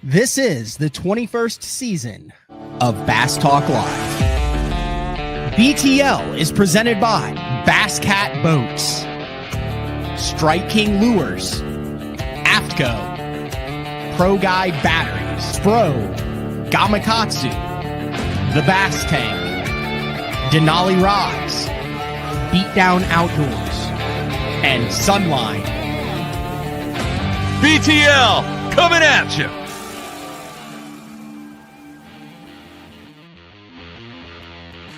This is the 21st season of Bass Talk Live. BTL is presented by Bass Cat Boats, Strike King Lures, AFTCO, Pro Guy Batteries, Spro, Gamakatsu, The Bass Tank, Denali Rods, Beatdown Outdoors, and Sunline. BTL coming at you.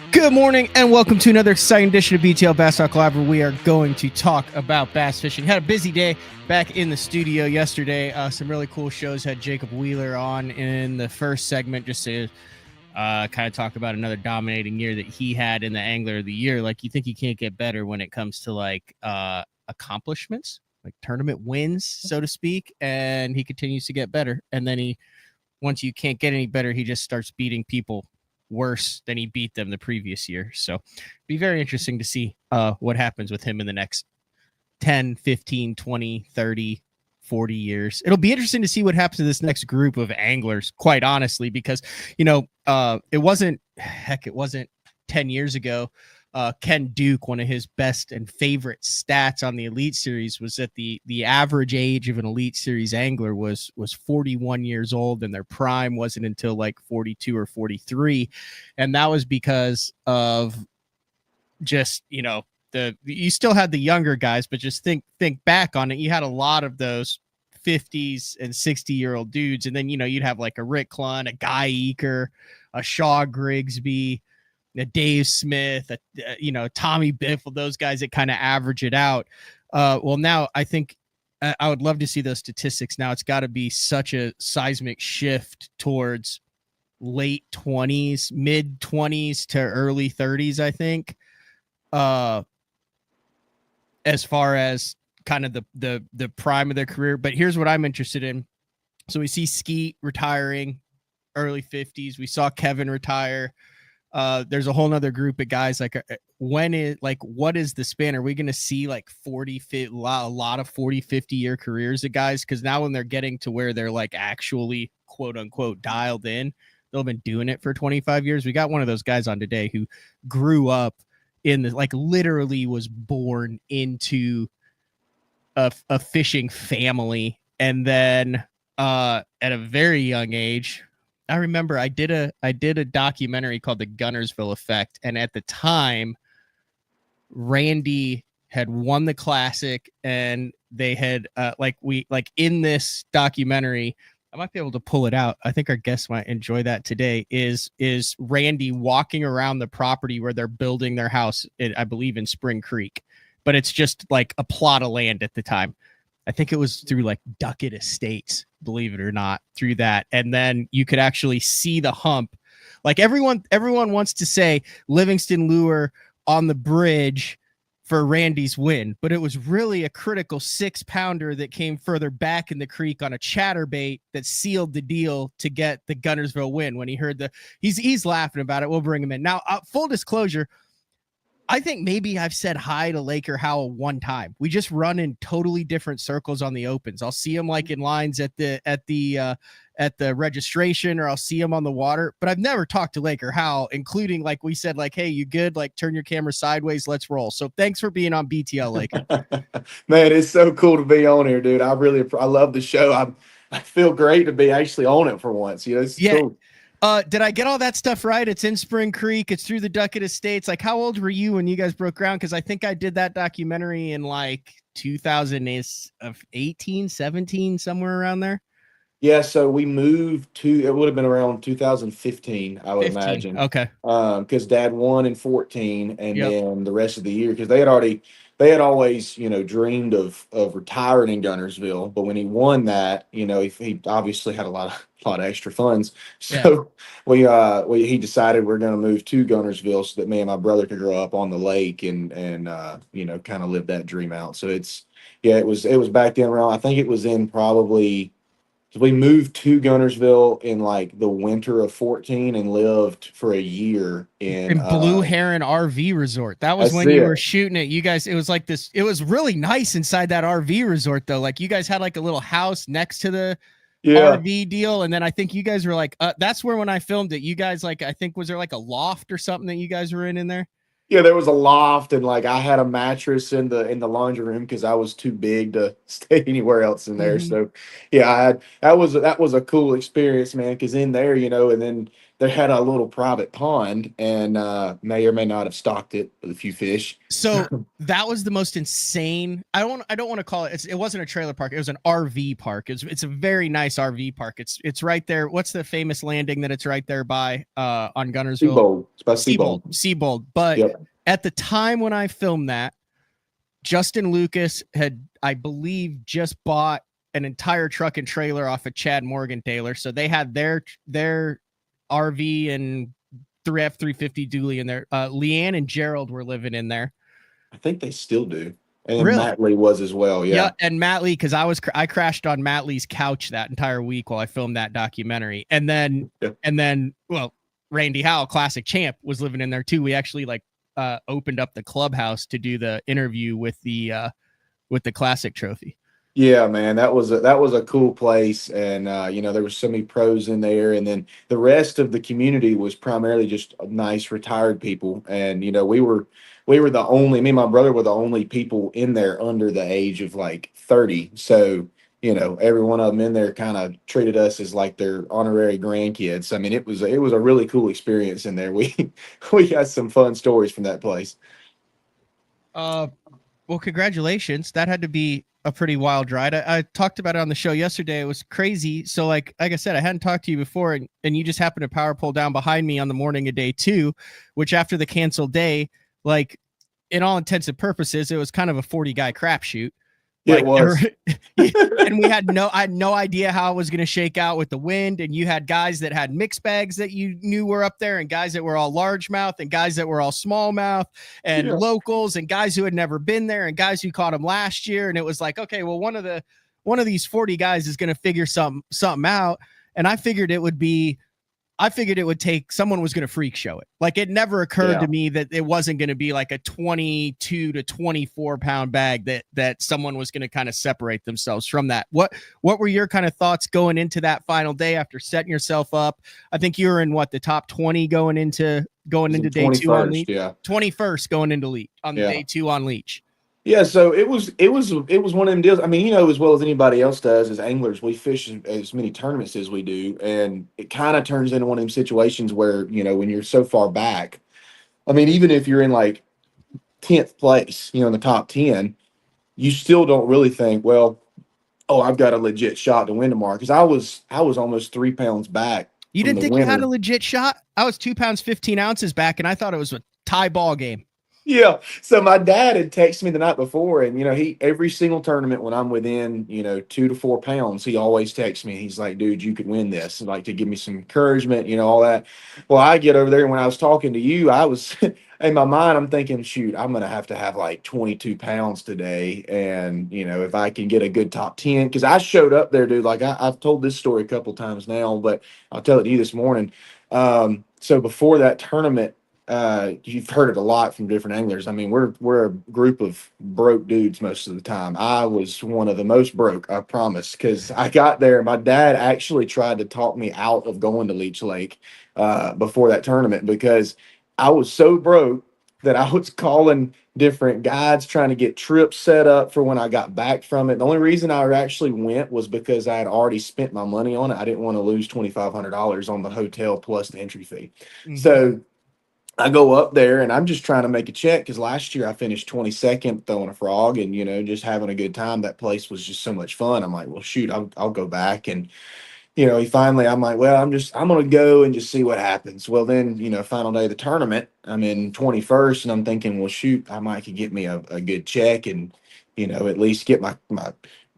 Good morning and welcome to another exciting edition of BTL Bass Talk Live, where we are going to talk about bass fishing. Had a busy day back in the studio yesterday. Some really cool shows. Had Jacob Wheeler on in the first segment just to kind of talk about another dominating year that he had in the Angler of the Year. Like, you think you can't get better when it comes to like accomplishments, like tournament wins, so to speak. And he continues to get better. And then once you can't get any better, he just starts beating people worse than he beat them the previous year. So be very interesting to see what happens with him in the next 10, 15, 20, 30, 40 years. It'll be interesting to see what happens to this next group of anglers, quite honestly, because, it wasn't 10 years ago. Ken Duke, one of his best and favorite stats on the Elite Series was that the average age of an Elite Series angler was 41 years old, and their prime wasn't until like 42 or 43. And that was because of just, you still had the younger guys, but just think back on it. You had a lot of those 50s and 60-year-old dudes. And then, you'd have like a Rick Clunn, a Guy Eaker, a Shaw Grigsby, a Dave Smith, Tommy Biffle, those guys that kind of average it out. Well, now I think I would love to see those statistics. Now it's got to be such a seismic shift towards late 20s, mid 20s to early 30s, I think, as far as kind of the prime of their career. But here's what I'm interested in. So we see Skeet retiring early 50s. We saw Kevin retire. There's a whole nother group of guys. What is the span? Are we going to see like a lot of 40, 50 year careers of guys? Cause now when they're getting to where they're like actually quote unquote dialed in, they'll have been doing it for 25 years. We got one of those guys on today who grew up in literally was born into a fishing family. And then, at a very young age, I remember I did a documentary called The Gunnersville Effect, and at the time, Randy had won the Classic, and they had in this documentary, I might be able to pull it out. I think our guests might enjoy that today. Is Randy walking around the property where they're building their house, I believe in Spring Creek, but it's just like a plot of land at the time. I think it was through like Duckett Estates, believe it or not, through that. And then you could actually see the hump. Like everyone wants to say Livingston lure on the bridge for Randy's win, but it was really a critical 6-pounder that came further back in the creek on a chatterbait that sealed the deal to get the Gunnersville win. When he heard he's laughing about it. We'll bring him in. Now, full disclosure, I think maybe I've said hi to Laker Howell one time. We just run in totally different circles on the opens. I'll see him like in lines at the registration, or I'll see him on the water, but I've never talked to Laker Howell, including like we said, like, hey, you good? Like, turn your camera sideways. Let's roll. So thanks for being on BTL, Laker. Man, it's so cool to be on here, dude. I love the show. I feel great to be actually on it for once. It's cool. Did I get all that stuff right? It's in Spring Creek. It's through the Duckett Estates. Like, how old were you when you guys broke ground? Because I think I did that documentary in like 2018, 17, somewhere around there. Yeah, so we moved it would have been around 2015, I would imagine. Okay. Because Dad won in 14, and then the rest of the year, because they had always, dreamed of retiring in Gunnersville. But when he won that, he obviously had a lot of extra funds. So he decided we're going to move to Gunnersville so that me and my brother could grow up on the lake and kind of live that dream out. So it was back then around, I think it was in probably, so we moved to Gunnersville in like the winter of 14 and lived for a year in Blue Heron RV Resort. That was when you were shooting it. You guys, it was like this. It was really nice inside that RV resort, though. Like you guys had like a little house next to the Yeah. RV deal. And then I think you guys were like, that's where when I filmed it, you guys like, I think was there like a loft or something that you guys were in there? Yeah, there was a loft, and like I had a mattress in the laundry room because I was too big to stay anywhere else in there. Mm-hmm. So yeah, that was a cool experience, man. Because in there, and then they had a little private pond, and may or may not have stocked it with a few fish. So that was the most insane. I don't want to call it. It wasn't a trailer park. It was an RV park. It's a very nice RV park. It's right there. What's the famous landing that it's right there by on Gunnersville? Seabold. It's by Seabold. Seabold. But Yep. at the time when I filmed that, Justin Lucas had, I believe, just bought an entire truck and trailer off of Chad Morgan Taylor. So they had their RV and 3F350 dually in there. Leanne and Gerald were living in there. I think they still do. And really? Matt Lee was as well. Yeah. And Matt Lee, because I crashed on Matt Lee's couch that entire week while I filmed that documentary. And then well, Randy Howell, classic champ, was living in there too. We actually opened up the clubhouse to do the interview with the classic trophy. Yeah, man, that was a cool place, and there was so many pros in there, and then the rest of the community was primarily just nice retired people, and we were the only, me and my brother were the only people in there under the age of like 30. So every one of them in there kind of treated us as like their honorary grandkids. I mean, it was a really cool experience in there. We got some fun stories from that place. Well, congratulations. That had to be a pretty wild ride. I talked about it on the show yesterday. It was crazy. So like I said, I hadn't talked to you before, and you just happened to power pull down behind me on the morning of day 2, which after the canceled day, like in all intents and purposes, it was kind of a 40 guy crapshoot. Like, it was. And I had no idea how it was going to shake out with the wind. And you had guys that had mixed bags that you knew were up there, and guys that were all largemouth, and guys that were all smallmouth, and locals, and guys who had never been there, and guys who caught them last year. And it was like, okay, well, one of these 40 guys is going to figure something out. And I figured it would take, someone was going to freak show it. Like it never occurred to me that it wasn't going to be like a 22 to 24 pound bag that someone was going to kind of separate themselves from that. What were your kind of thoughts going into that final day after setting yourself up? I think you were in the top 20 going into day 2 on Leech. Yeah. 21st going into Leech on day 2 on Leech. Yeah, so it was one of them deals. I mean, as well as anybody else does, as anglers, we fish as many tournaments as we do, and it kind of turns into one of them situations where when you're so far back. I mean, even if you're in like 10th place, in the top 10, you still don't really think, well, oh, I've got a legit shot to win tomorrow, because I was almost 3 pounds back. You didn't think you had a legit shot? I was 2 pounds 15 ounces back, and I thought it was a tie ball game. Yeah. So my dad had texted me the night before, and he every single tournament when I'm within 2 to 4 pounds, he always texts me. He's like, "Dude, you could win this," and like to give me some encouragement, all that. Well, I get over there, and when I was talking to you, I was in my mind, I'm thinking, shoot, I'm gonna have to have like 22 pounds today, and if I can get a good top 10, because I showed up there, dude. Like I've told this story a couple times now, but I'll tell it to you this morning. So before that tournament. You've heard it a lot from different anglers. I mean, we're a group of broke dudes most of the time. I was one of the most broke, I promise, because I got there. My dad actually tried to talk me out of going to Leech Lake before that tournament, because I was so broke that I was calling different guides trying to get trips set up for when I got back from it. The only reason I actually went was because I had already spent my money on it. I didn't want to lose $2,500 on the hotel plus the entry fee. Mm-hmm. So I go up there, and I'm just trying to make a check, because last year I finished 22nd throwing a frog, and just having a good time. That place was just so much fun. I'm like, well, shoot, I'll go back. And I'm like, well, I'm gonna go and just see what happens. Well, then final day of the tournament, I'm in 21st, and I'm thinking, well, shoot, I might could get me a good check, and at least get my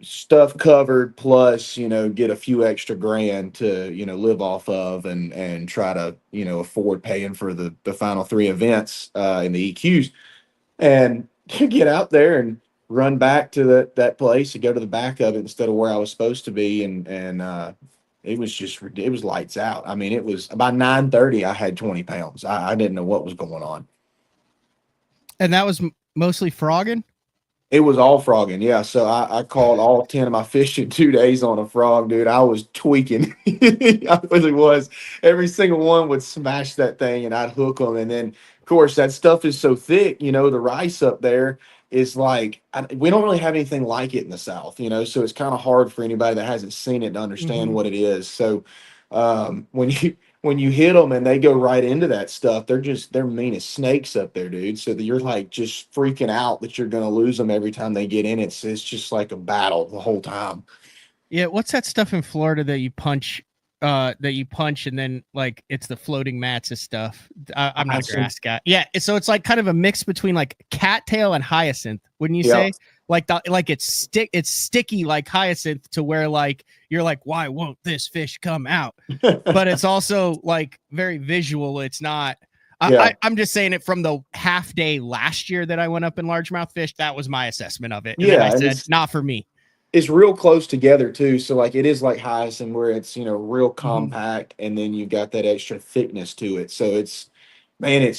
stuff covered, plus get a few extra grand to live off of, and try to afford paying for the final 3 events in the EQs, and to get out there and run back to that place to go to the back of it instead of where I was supposed to be, and it was lights out. I mean, it was by 9:30 I had 20 pounds. I didn't know what was going on. And that was mostly frogging? It was all frogging, yeah. So I caught all 10 of my fish in 2 days on a frog, dude. I was tweaking. I really was. Every single one would smash that thing and I'd hook them. And then, of course, that stuff is so thick, the rice up there is like, we don't really have anything like it in the South, so it's kind of hard for anybody that hasn't seen it to understand what it is. So when you hit them and they go right into that stuff, they're mean as snakes up there, dude. So that you're like just freaking out that you're gonna lose them every time they get in. It's just like a battle the whole time. Yeah, what's that stuff in Florida that you punch and then like it's the floating mats and stuff? I'm not a grass guy. Yeah, so it's like kind of a mix between like cattail and hyacinth, wouldn't you say? Like it's sticky like hyacinth to where like you're like, why won't this fish come out? But it's also like very visual. It's not. I'm just saying it from the half day last year that I went up in largemouth fish. That was my assessment of it. And then I said, not for me. It's real close together too. So like it is like hyacinth where it's, real compact and then you've got that extra thickness to it. So it's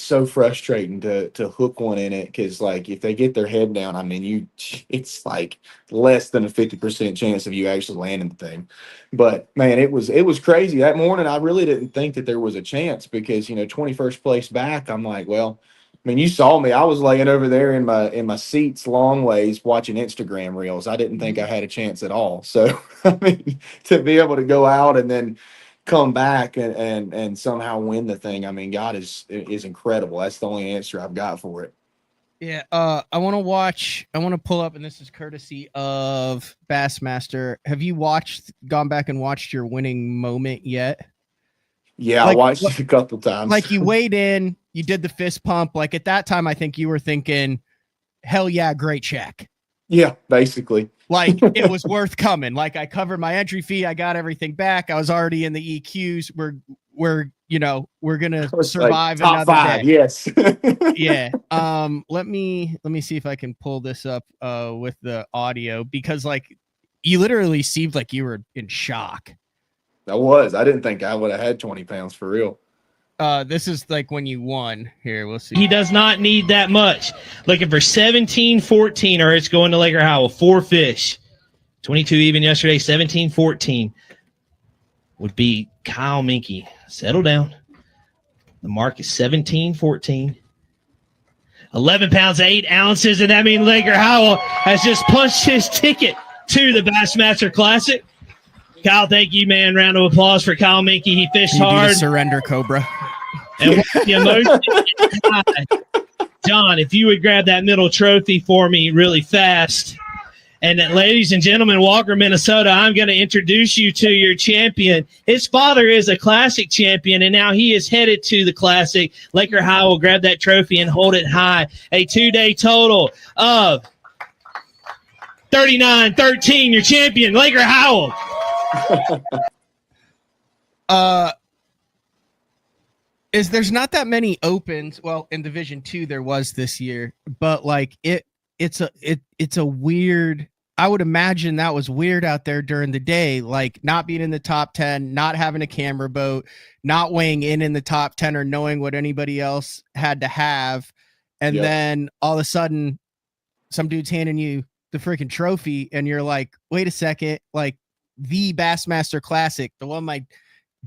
so frustrating to hook one in it because like if they get their head down, I mean it's like less than a 50% chance of you actually landing the thing. But man, it was crazy. That morning I really didn't think that there was a chance because 21st place back, I'm like, well, I mean, you saw me. I was laying over there in my seats long ways watching Instagram reels. I didn't think I had a chance at all. So I mean, to be able to go out and then come back and somehow win the thing, I mean, God is incredible. That's the only answer I've got for it. Yeah, I want to pull up, and this is courtesy of Bassmaster. Have you gone back and watched your winning moment yet? Yeah, I watched it a couple times. Like you weighed in, you did the fist pump. Like at that time, I think you were thinking, hell yeah, great check. Yeah, basically. Like it was worth coming. Like I covered my entry fee. I got everything back. I was already in the EQs. We're going to survive like top another 5, day. yes. Yeah. Let me see if I can pull this up with the audio because like you literally seemed like you were in shock. I didn't think I would have had 20 pounds for real. This is like when you won. Here, we'll see. He does not need that much. Looking for 17-14, or it's going to Laker Howell. 4 fish. 22 even yesterday, 17-14. Would be Kyle Minke. Settle down. The mark is 17-14. 11 pounds, 8 ounces, and that means Laker Howell has just punched his ticket to the Bassmaster Classic. Kyle, thank you, man. Round of applause for Kyle Minke. He fished hard. Surrender, Cobra. And the emotion, John, if you would grab that middle trophy for me really fast. And ladies and gentlemen, Walker, Minnesota, I'm going to introduce you to your champion. His father is a Classic champion, and now he is headed to the Classic. Laker Howell will grab that trophy and hold it high. A 2-day total of 39-13. Your champion, Laker Howell. There's not that many opens. Well, in Division 2 there was this year, but like it's a weird. I would imagine that was weird out there during the day, like not being in the top 10, not having a camera boat, not weighing in the top 10 or knowing what anybody else had to have. And then all of a sudden some dude's handing you the freaking trophy and you're like, wait a second, like the Bassmaster Classic, the one my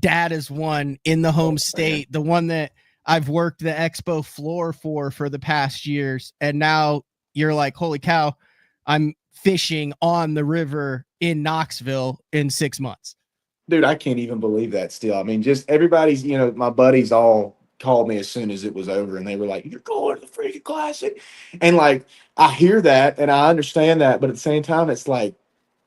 dad has won in the home state, the one that I've worked the expo floor for the past years. And now you're like, holy cow, I'm fishing on the river in Knoxville in 6 months. Dude, I can't even believe that still. I mean, just everybody's, my buddies all called me as soon as it was over and they were like, you're going to the freaking Classic. And like, I hear that and I understand that, but at the same time, it's like,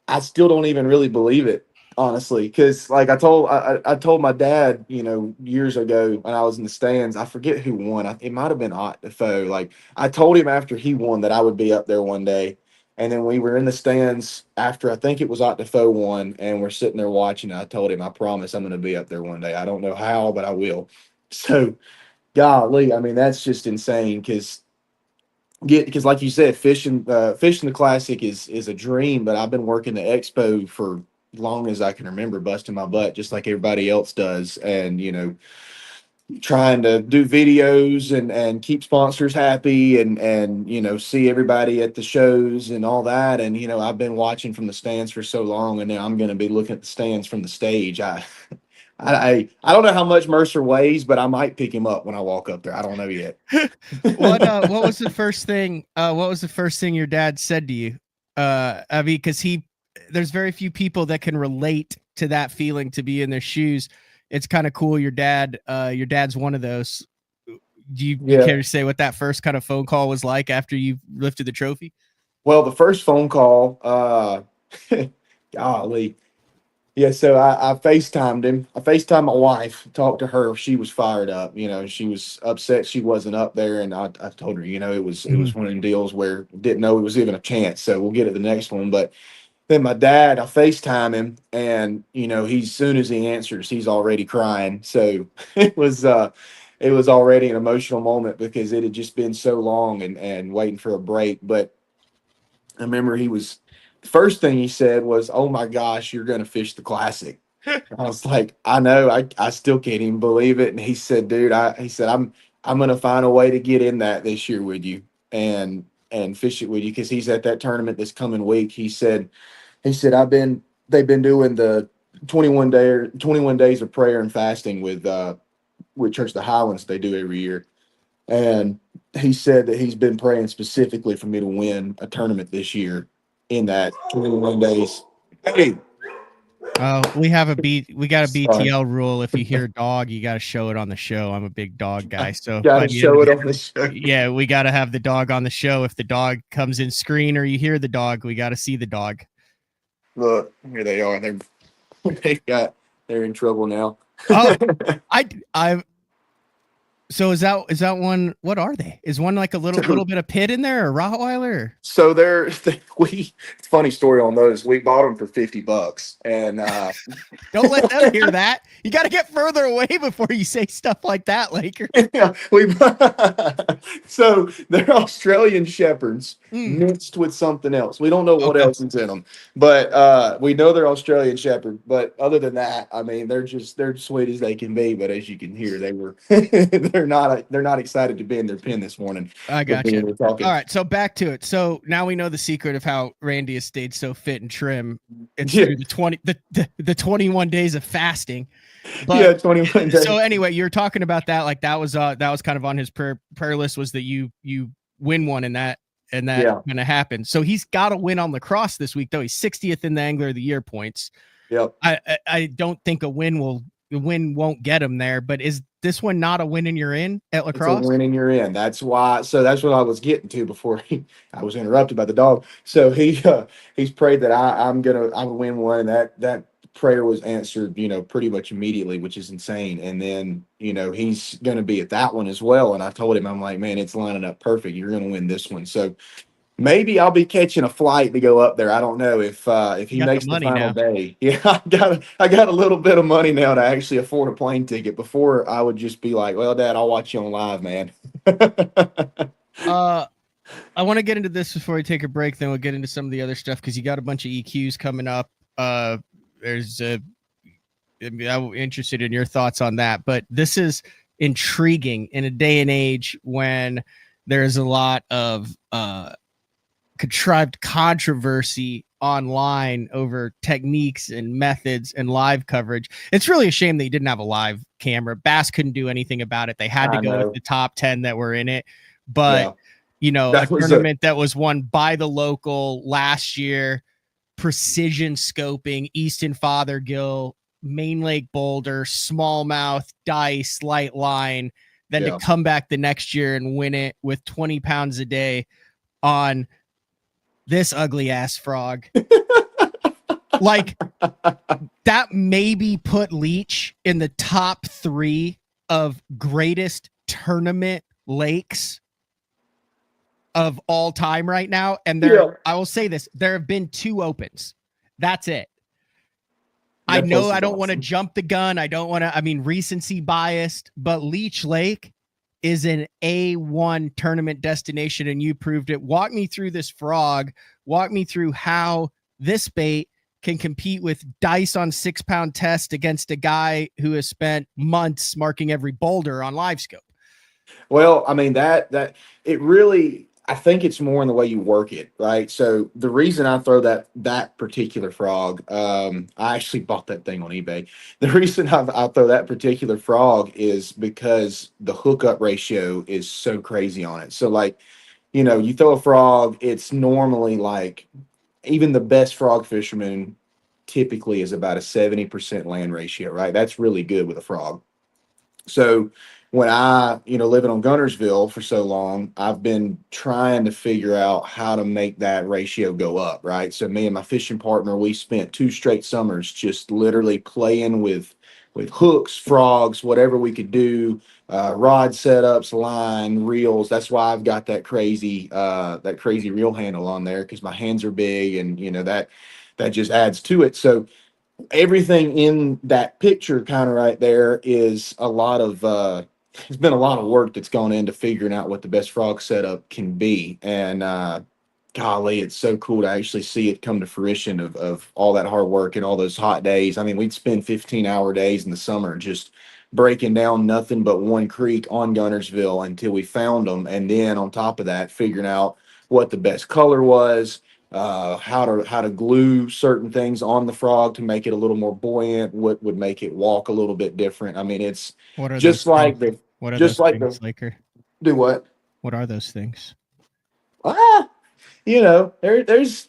I still don't even really believe it, honestly. Cause like I told my dad, years ago when I was in the stands, I forget who won. It might've been Ott Defoe. Like I told him after he won that I would be up there one day. And then we were in the stands after I think it was Ott Defoe won, and we're sitting there watching. I told him, I promise I'm going to be up there one day. I don't know how, but I will. So, golly, I mean, that's just insane because like you said, fishing the Classic is a dream. But I've been working the expo for long as I can remember, busting my butt just like everybody else does. And trying to do videos and keep sponsors happy and see everybody at the shows and all that. And I've been watching from the stands for so long, and now I'm going to be looking at the stands from the stage. I don't know how much Mercer weighs, but I might pick him up when I walk up there. I don't know yet. What was the first thing? What was the first thing your dad said to you? I mean, because there's very few people that can relate to that feeling, to be in their shoes. It's kind of cool. Your dad's one of those. Do you care to say what that first kind of phone call was like after you lifted the trophy? Well, the first phone call, golly. Yeah, so I FaceTimed him. I FaceTimed my wife, talked to her. She was fired up. She was upset she wasn't up there, and I told her, it was one of them deals where didn't know it was even a chance. So we'll get at the next one. But then my dad, I FaceTime him, and he's soon as he answers, he's already crying. So it was already an emotional moment because it had just been so long and waiting for a break. But I remember the first thing he said was, "Oh my gosh, you're going to fish the Classic." I was like, "I know, I still can't even believe it." And he said, "Dude, I'm going to find a way to get in that this year with you and fish it with you." Because he's at that tournament this coming week. He said, they've been doing the 21 days of prayer and fasting with Church of the Highlands they do every year. And he said that he's been praying specifically for me to win a tournament this year in that 21 days. Hey, We got a BTL rule. If you hear a dog, you got to show it on the show. I'm a big dog guy, so gotta show it on the show. Yeah, we got to have the dog on the show. If the dog comes in screen or you hear the dog, we got to see the dog. Look, here they are. They're in trouble now. So is that one? What are they? Is one like a little bit of pit in there, or Rottweiler? So it's funny story on those. We bought them for $50, and don't let them hear that. You got to get further away before you say stuff like that, Laker. Yeah, so they're Australian Shepherds mixed with something else. We don't know what else is in them, but we know they're Australian Shepherd. But other than that, I mean, they're sweet as they can be. But as you can hear, they're not excited to be in their pen this morning. I got you. All right, so back to it. So now we know the secret of how Randy has stayed so fit and trim. It's through the 21 days of fasting. But 21 days. So anyway, you're talking about that, like that was kind of on his prayer list, was that you win one and that gonna happen. So he's got to win on lacrosse this week, though. He's 60th in the Angler of the Year points. Yep. I don't think a win won't get him there, but is this one not a win and you're in at lacrosse? It's a win and you're in. That's why. So that's what I was getting to before I was interrupted by the dog. So he's prayed that I would win one. That prayer was answered, pretty much immediately, which is insane. And then, he's going to be at that one as well. And I told him, I'm like, man, it's lining up perfect. You're going to win this one. So maybe I'll be catching a flight to go up there. I don't know if he makes the final day. Yeah, I got a little bit of money now to actually afford a plane ticket. Before I would just be like, well, Dad, I'll watch you on live, man. I want to get into this before we take a break. Then we'll get into some of the other stuff because you got a bunch of EQs coming up. I'm interested in your thoughts on that, but this is intriguing in a day and age when there's a lot of contrived controversy online over techniques and methods and live coverage. It's really a shame that you didn't have a live camera. Bass couldn't do anything about it. They had to go with the top 10 that were in it, but a tournament that was won by the local last year, precision scoping, Easton Fothergill, Main Lake Boulder, smallmouth, dice, light line, then to come back the next year and win it with 20 pounds a day on this ugly ass frog. Like that maybe put Leech in the top 3 of greatest tournament lakes of all time right now. And I will say this, there have been 2 opens. That's it. I know I don't want to jump the gun. Recency biased, but Leech Lake is an A1 tournament destination, and you proved it. Walk me through this frog. Walk me through how this bait can compete with dice on 6-pound test against a guy who has spent months marking every boulder on LiveScope? Well, I mean that it really, I think it's more in the way you work it, right? So the reason I throw that particular frog, I actually bought that thing on eBay. The reason I throw that particular frog is because the hookup ratio is so crazy on it. So like, you throw a frog, it's normally like, even the best frog fisherman typically is about a 70% land ratio, right? That's really good with a frog. So when living on Gunnersville for so long, I've been trying to figure out how to make that ratio go up, right? So me and my fishing partner, we spent 2 straight summers just literally playing with hooks, frogs, whatever we could do, rod setups, line, reels. That's why I've got that crazy reel handle on there, because my hands are big, and that just adds to it. So everything in that picture kind of right there is a lot of it's been a lot of work that's gone into figuring out what the best frog setup can be. And golly, it's so cool to actually see it come to fruition of all that hard work and all those hot days. I mean, we'd spend 15-hour days in the summer just breaking down nothing but one creek on Gunnersville until we found them, and then on top of that, figuring out what the best color was, how to glue certain things on the frog to make it a little more buoyant, what would make it walk a little bit different. I mean, it's What are just those like things? the What are just those like things, the Laker? do what? What are those things? Ah, there's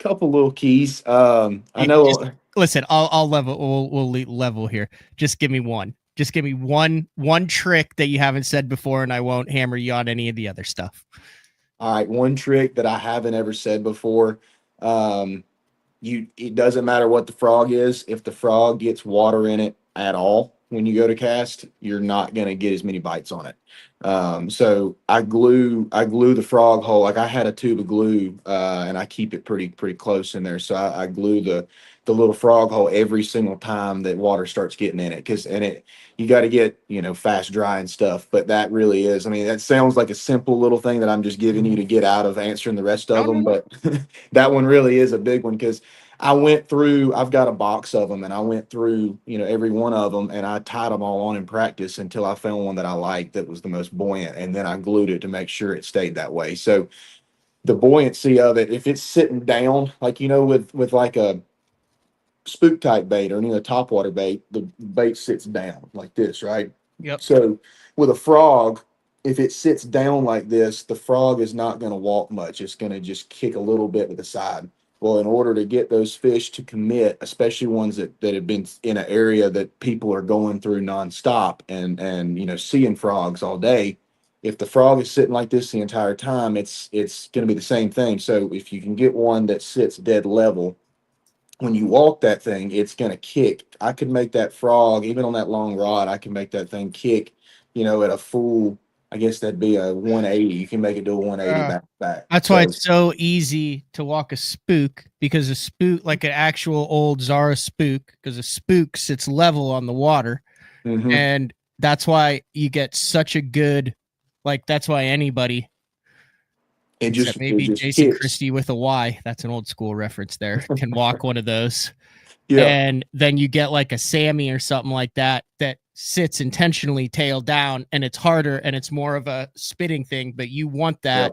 a couple little keys. I Just know. listen. I'll level. We'll level here. Just give me one. Just give me one trick that you haven't said before, and I won't hammer you on any of the other stuff. All right, one trick that I haven't ever said before. It doesn't matter what the frog is. If the frog gets water in it at all when you go to cast, you're not going to get as many bites on it. So I glue the frog hole. Like, I had a tube of glue, and I keep it pretty close in there. So I glue the little frog hole every single time that water starts getting in it, you got to get fast dry and stuff. But that really is, I mean, that sounds like a simple little thing that I'm just giving you to get out of answering the rest of them, but that one really is a big one, because I've got a box of them, and I went through, every one of them, and I tied them all on in practice until I found one that I liked that was the most buoyant, and then I glued it to make sure it stayed that way. So the buoyancy of it, if it's sitting down, like, with like a spook type bait or any of the topwater bait, the bait sits down like this, right? Yep. So with a frog, if it sits down like this, the frog is not going to walk much. It's going to just kick a little bit to the side. Well, in order to get those fish to commit, especially ones that have been in an area that people are going through nonstop and seeing frogs all day, if the frog is sitting like this the entire time, it's going to be the same thing. So if you can get one that sits dead level, when you walk that thing, it's going to kick. I could make that frog, even on that long rod, I can make that thing kick, at a full, I guess that'd be a 180. You can make it do a 180 back to back. That's why it's so easy to walk a spook, because a spook, like an actual old Zara spook, because a spook sits level on the water. Mm-hmm. And that's why you get such a good, that's why anybody, maybe Jason kicks. Christie with a Y, that's an old school reference there, can walk one of those. Yeah. And then you get like a Sammy or something like that sits intentionally tail down, and it's harder and it's more of a spitting thing, but you want that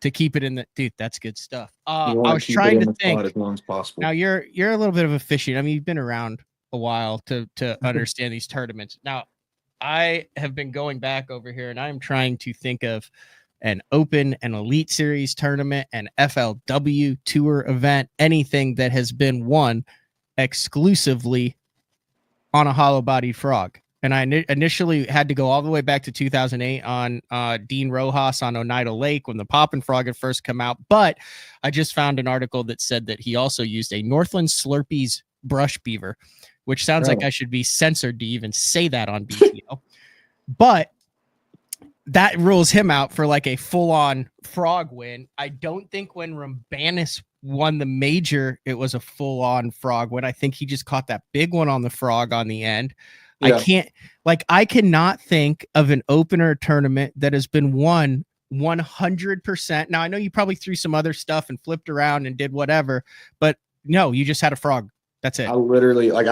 to keep it in the, dude, that's good stuff. I was trying to think as long as possible. Now you're a little bit of a fishing. I mean, you've been around a while to understand these tournaments. Now I have been going back over here, and I'm trying to think of an Open and Elite Series tournament, an FLW Tour event, anything that has been won exclusively on a hollow-bodied frog. And I initially had to go all the way back to 2008 on Dean Rojas on Oneida Lake when the Poppin' Frog had first come out. But I just found an article that said that he also used a Northland Slurpees brush beaver, which sounds like I should be censored to even say that on BTO. But that rules him out for like a full-on frog win. I don't think when Rambanis won the major, it was a full-on frog win. I think he just caught that big one on the frog on the end. Yeah. I cannot think of an opener tournament that has been won 100%. Now, I know you probably threw some other stuff and flipped around and did whatever, but No, you just had a frog. That's it. I literally like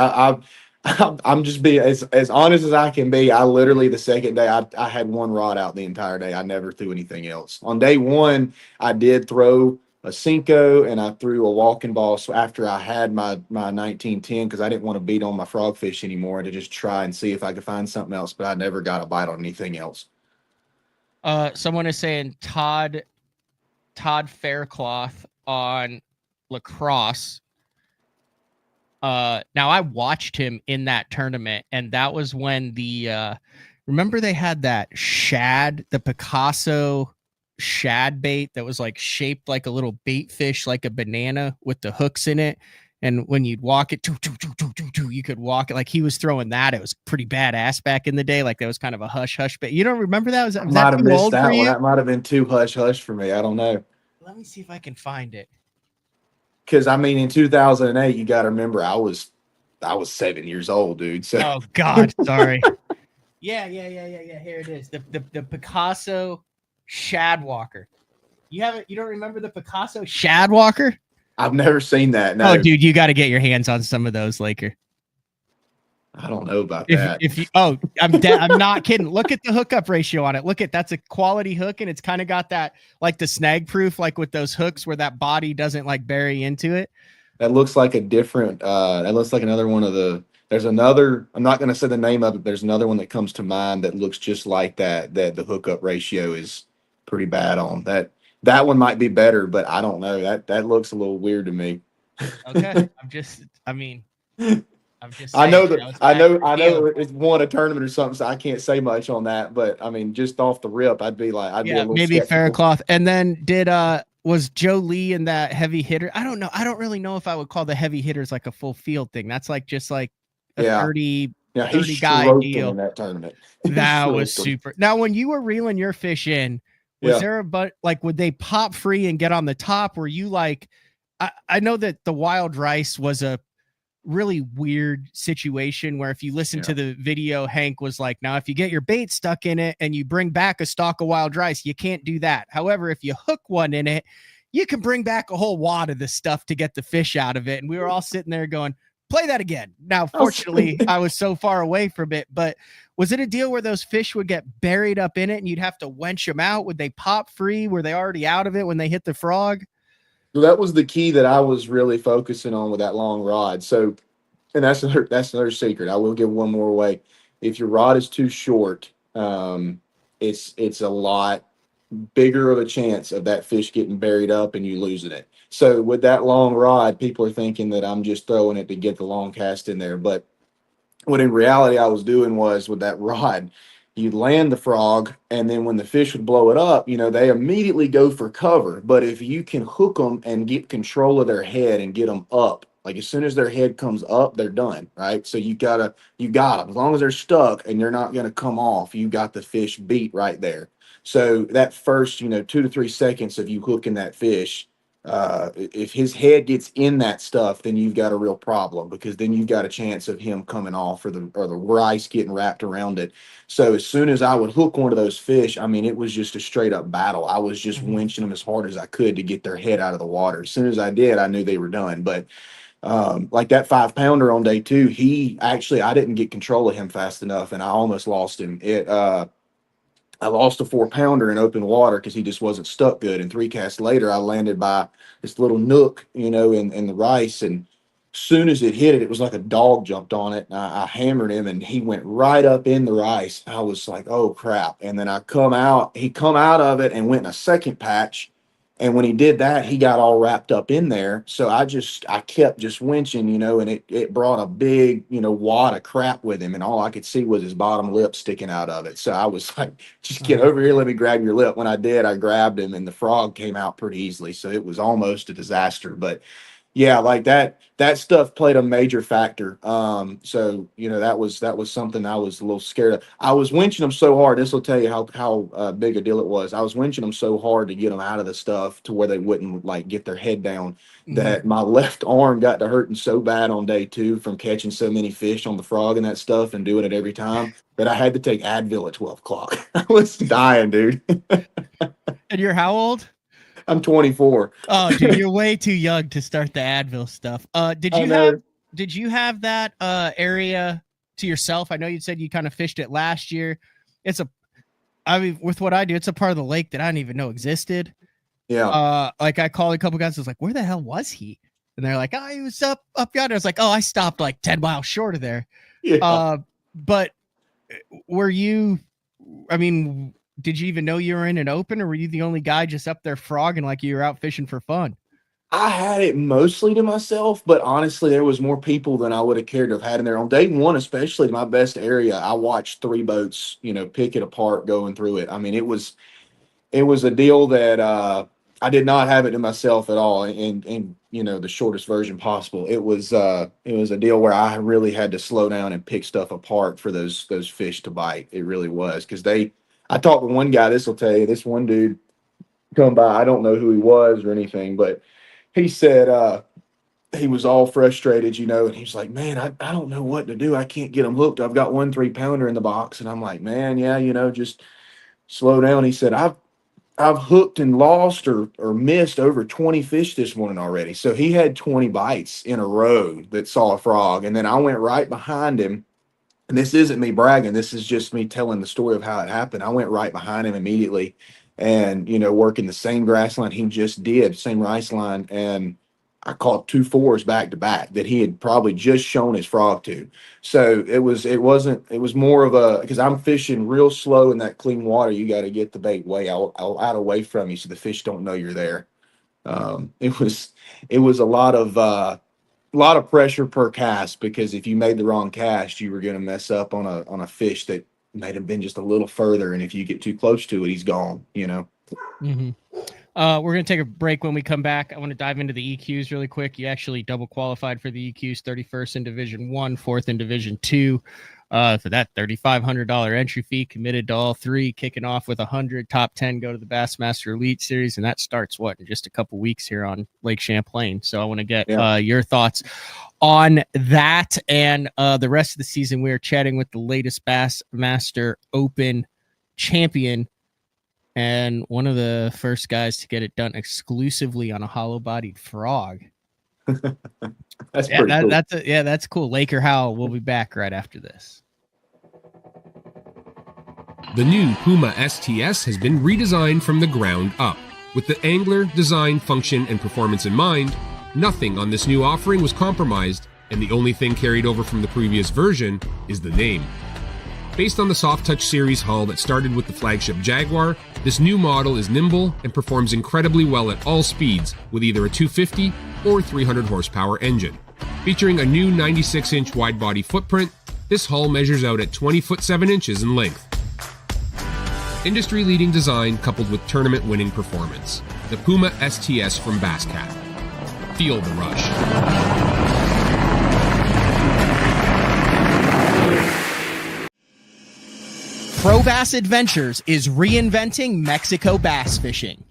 I'm just being as honest as I can be. I literally the second day I had one rod out the entire day. I never threw anything else. On day one, I did throw a Cinco and I threw a walking ball. So after I had my 1910, because I didn't want to beat on my frogfish anymore, to just try and see if I could find something else, but I never got a bite on anything else. Someone is saying Todd Faircloth on lacrosse. Now I watched him in that tournament, and that was when the remember they had that shad, the Picasso shad bait that was like shaped like a little bait fish, like a banana with the hooks in it. And when you'd walk it, you could walk it like he was throwing that. It was pretty badass back in the day. Like that was kind of a hush hush. But you don't remember that? Was Might that have too missed old that for one. you? That might have been too hush hush for me. I don't know. Let me see if I can find it. Because I mean, in 2008, you got to remember I was 7 years old, dude. So Oh God, sorry. Yeah. Here it is. The Picasso Shadwalker. You don't remember the Picasso Shadwalker? I've never seen that. No, Oh, dude, you got to get your hands on some of those, Laker. I don't know about that. If you I'm not kidding. Look at the hookup ratio on it. Look at that's a quality hook, and it's kind of got that like the snag proof, like with those hooks where that body doesn't like bury into it. That looks like a different. That looks like another one of the. There's another. I'm not going to say the name of it. There's another one that comes to mind that looks just like that. That the hookup ratio is pretty bad on that. That one might be better, but I don't know. That looks a little weird to me. Okay, I'm just saying, I know that I know deal. it's won a tournament or something, so I can't say much on that. But I mean, just off the rip, I'd be a little maybe skeptical. Faircloth. And then was Joe Lee in that heavy hitter? I don't know. I don't really know if I would call the heavy hitters like a full field thing. That's like just like a 30 guy deal in that tournament. That was super. Now, when you were reeling your fish in, was there would they pop free and get on the top? Were you like, I know that the wild rice was a really weird situation where if you listen to the video, Hank was like, now, if you get your bait stuck in it and you bring back a stalk of wild rice, you can't do that. However, if you hook one in it, you can bring back a whole wad of this stuff to get the fish out of it. And we were all sitting there going, play that again. Now, fortunately, I was so far away from it, but was it a deal where those fish would get buried up in it and you'd have to wench them out? Would they pop free? Were they already out of it when they hit the frog? So that was the key that I was really focusing on with that long rod. So, and that's another secret. I will give one more away. If your rod is too short, it's a lot bigger of a chance of that fish getting buried up and you losing it. So with that long rod, people are thinking that I'm just throwing it to get the long cast in there. But what in reality I was doing was with that rod, you'd land the frog, and then when the fish would blow it up, they immediately go for cover. But if you can hook them and get control of their head and get them up, like as soon as their head comes up, they're done, right? So you got them. As long as they're stuck and they're not going to come off, you got the fish beat right there. So that first, 2 to 3 seconds of you hooking that fish, if his head gets in that stuff, then you've got a real problem, because then you've got a chance of him coming off or the rice getting wrapped around it. So as soon as I would hook one of those fish, I mean, it was just a straight up battle. I was just winching them as hard as I could to get their head out of the water. As soon as I did, I knew they were done. But like that 5-pounder on day 2, I didn't get control of him fast enough, and I almost lost him. I lost a 4-pounder in open water because he just wasn't stuck good. And 3 casts later, I landed by this little nook, in the rice. And soon as it hit it, it was like a dog jumped on it. And I hammered him, and he went right up in the rice. I was like, oh crap. And then he come out of it and went in a second patch. And when he did that, he got all wrapped up in there. So I kept just winching, and it brought a big, wad of crap with him. And all I could see was his bottom lip sticking out of it. So I was like, just get over here. Let me grab your lip. When I did, I grabbed him, and the frog came out pretty easily. So it was almost a disaster. But yeah, like that stuff played a major factor. So that was something I was a little scared of. I was winching them so hard. This will tell you how big a deal it was. I was winching them so hard to get them out of the stuff to where they wouldn't like get their head down, that my left arm got to hurting so bad on day 2 from catching so many fish on the frog and that stuff and doing it every time, that I had to take Advil at 12 o'clock. I was dying, dude. And you're how old? I'm 24. Oh, dude, you're way too young to start the Advil stuff. Did you have that area to yourself? I know you said you kind of fished it last year. I mean, with what I do, it's a part of the lake that I didn't even know existed. Yeah. Like I called a couple guys. I was like, where the hell was he? And they're like, oh, he was up yonder. I was like, oh, I stopped like 10 miles short of there. Yeah. But were you, I mean, did you even know you were in an open, or were you the only guy just up there frogging like you were out fishing for fun? I had it mostly to myself, but honestly, there was more people than I would have cared to have had in there. On day one, especially my best area, I watched 3 boats, pick it apart going through it. I mean, it was a deal that I did not have it to myself at all, and the shortest version possible. It was a deal where I really had to slow down and pick stuff apart for those fish to bite. It really was, because I talked with one guy. This will tell you, this one dude come by. I don't know who he was or anything, but he said he was all frustrated, and he's like, man, I don't know what to do. I can't get them hooked. I've got 1 3-pounder in the box. And I'm like, man, yeah, just slow down. He said, I've hooked and lost or missed over 20 fish this morning already. So he had 20 bites in a row that saw a frog. And then I went right behind him. And this isn't me bragging. This is just me telling the story of how it happened. I went right behind him immediately and, working the same grass line he just did, same rice line. And I caught 2 4s back to back that he had probably just shown his frog to. So it was more of a, because I'm fishing real slow in that clean water. You got to get the bait way out away from you so the fish don't know you're there. It was a lot of pressure per cast, because if you made the wrong cast, you were going to mess up on a fish that might have been just a little further. And if you get too close to it, he's gone, Mm-hmm. We're going to take a break. When we come back, I want to dive into the EQs really quick. You actually double qualified for the EQs, 31st in Division 1, 4th in Division 2. For that $3,500 entry fee, committed to all 3, kicking off with 100. Top 10 go to the Bassmaster Elite Series, and that starts, in just a couple weeks here on Lake Champlain. So I want to get your thoughts on that and the rest of the season. We are chatting with the latest Bassmaster Open champion, and one of the first guys to get it done exclusively on a hollow-bodied frog. That's pretty cool. That's cool. Laker Howell will be back right after this. The new Puma STS has been redesigned from the ground up. With the angler, design, function, and performance in mind, nothing on this new offering was compromised, and the only thing carried over from the previous version is the name. Based on the Soft Touch series hull that started with the flagship Jaguar, this new model is nimble and performs incredibly well at all speeds with either a 250 or 300 horsepower engine. Featuring a new 96-inch wide-body footprint, this hull measures out at 20 foot 7 inches in length. Industry-leading design coupled with tournament-winning performance. The Puma STS from Basscat. Feel the rush. Pro Bass Adventures is reinventing Mexico bass fishing.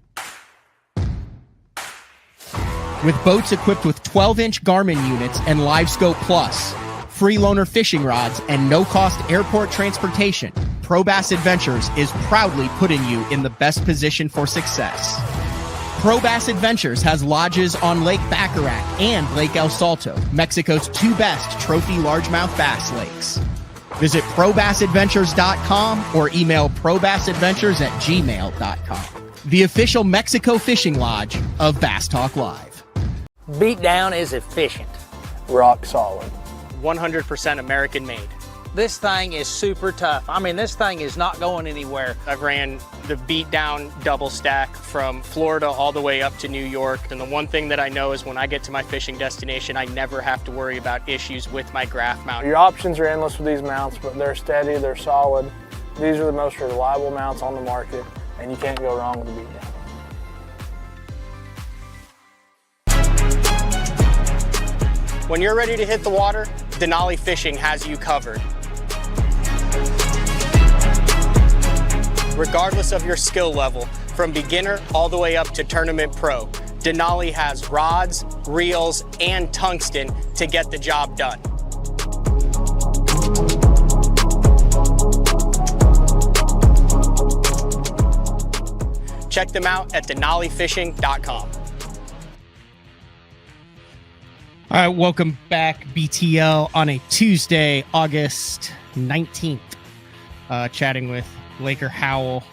With boats equipped with 12-inch Garmin units and LiveScope Plus, free loaner fishing rods, and no-cost airport transportation, Pro Bass Adventures is proudly putting you in the best position for success. Pro Bass Adventures has lodges on Lake Baccarat and Lake El Salto, Mexico's 2 best trophy largemouth bass lakes. Visit probassadventures.com or email probassadventures@gmail.com. The official Mexico fishing lodge of Bass Talk Live. Beatdown is efficient. Rock solid. 100% American made. This thing is super tough. I mean, this thing is not going anywhere. I've ran the Beatdown double stack from Florida all the way up to New York. And the one thing that I know is when I get to my fishing destination, I never have to worry about issues with my graph mount. Your options are endless with these mounts, but they're steady, they're solid. These are the most reliable mounts on the market, and you can't go wrong with the Beatdown. When you're ready to hit the water, Denali Fishing has you covered. Regardless of your skill level, from beginner all the way up to tournament pro, Denali has rods, reels, and tungsten to get the job done. Check them out at denalifishing.com. All right, welcome back, BTL, on a Tuesday, August 19th. Chatting with Laker Howell.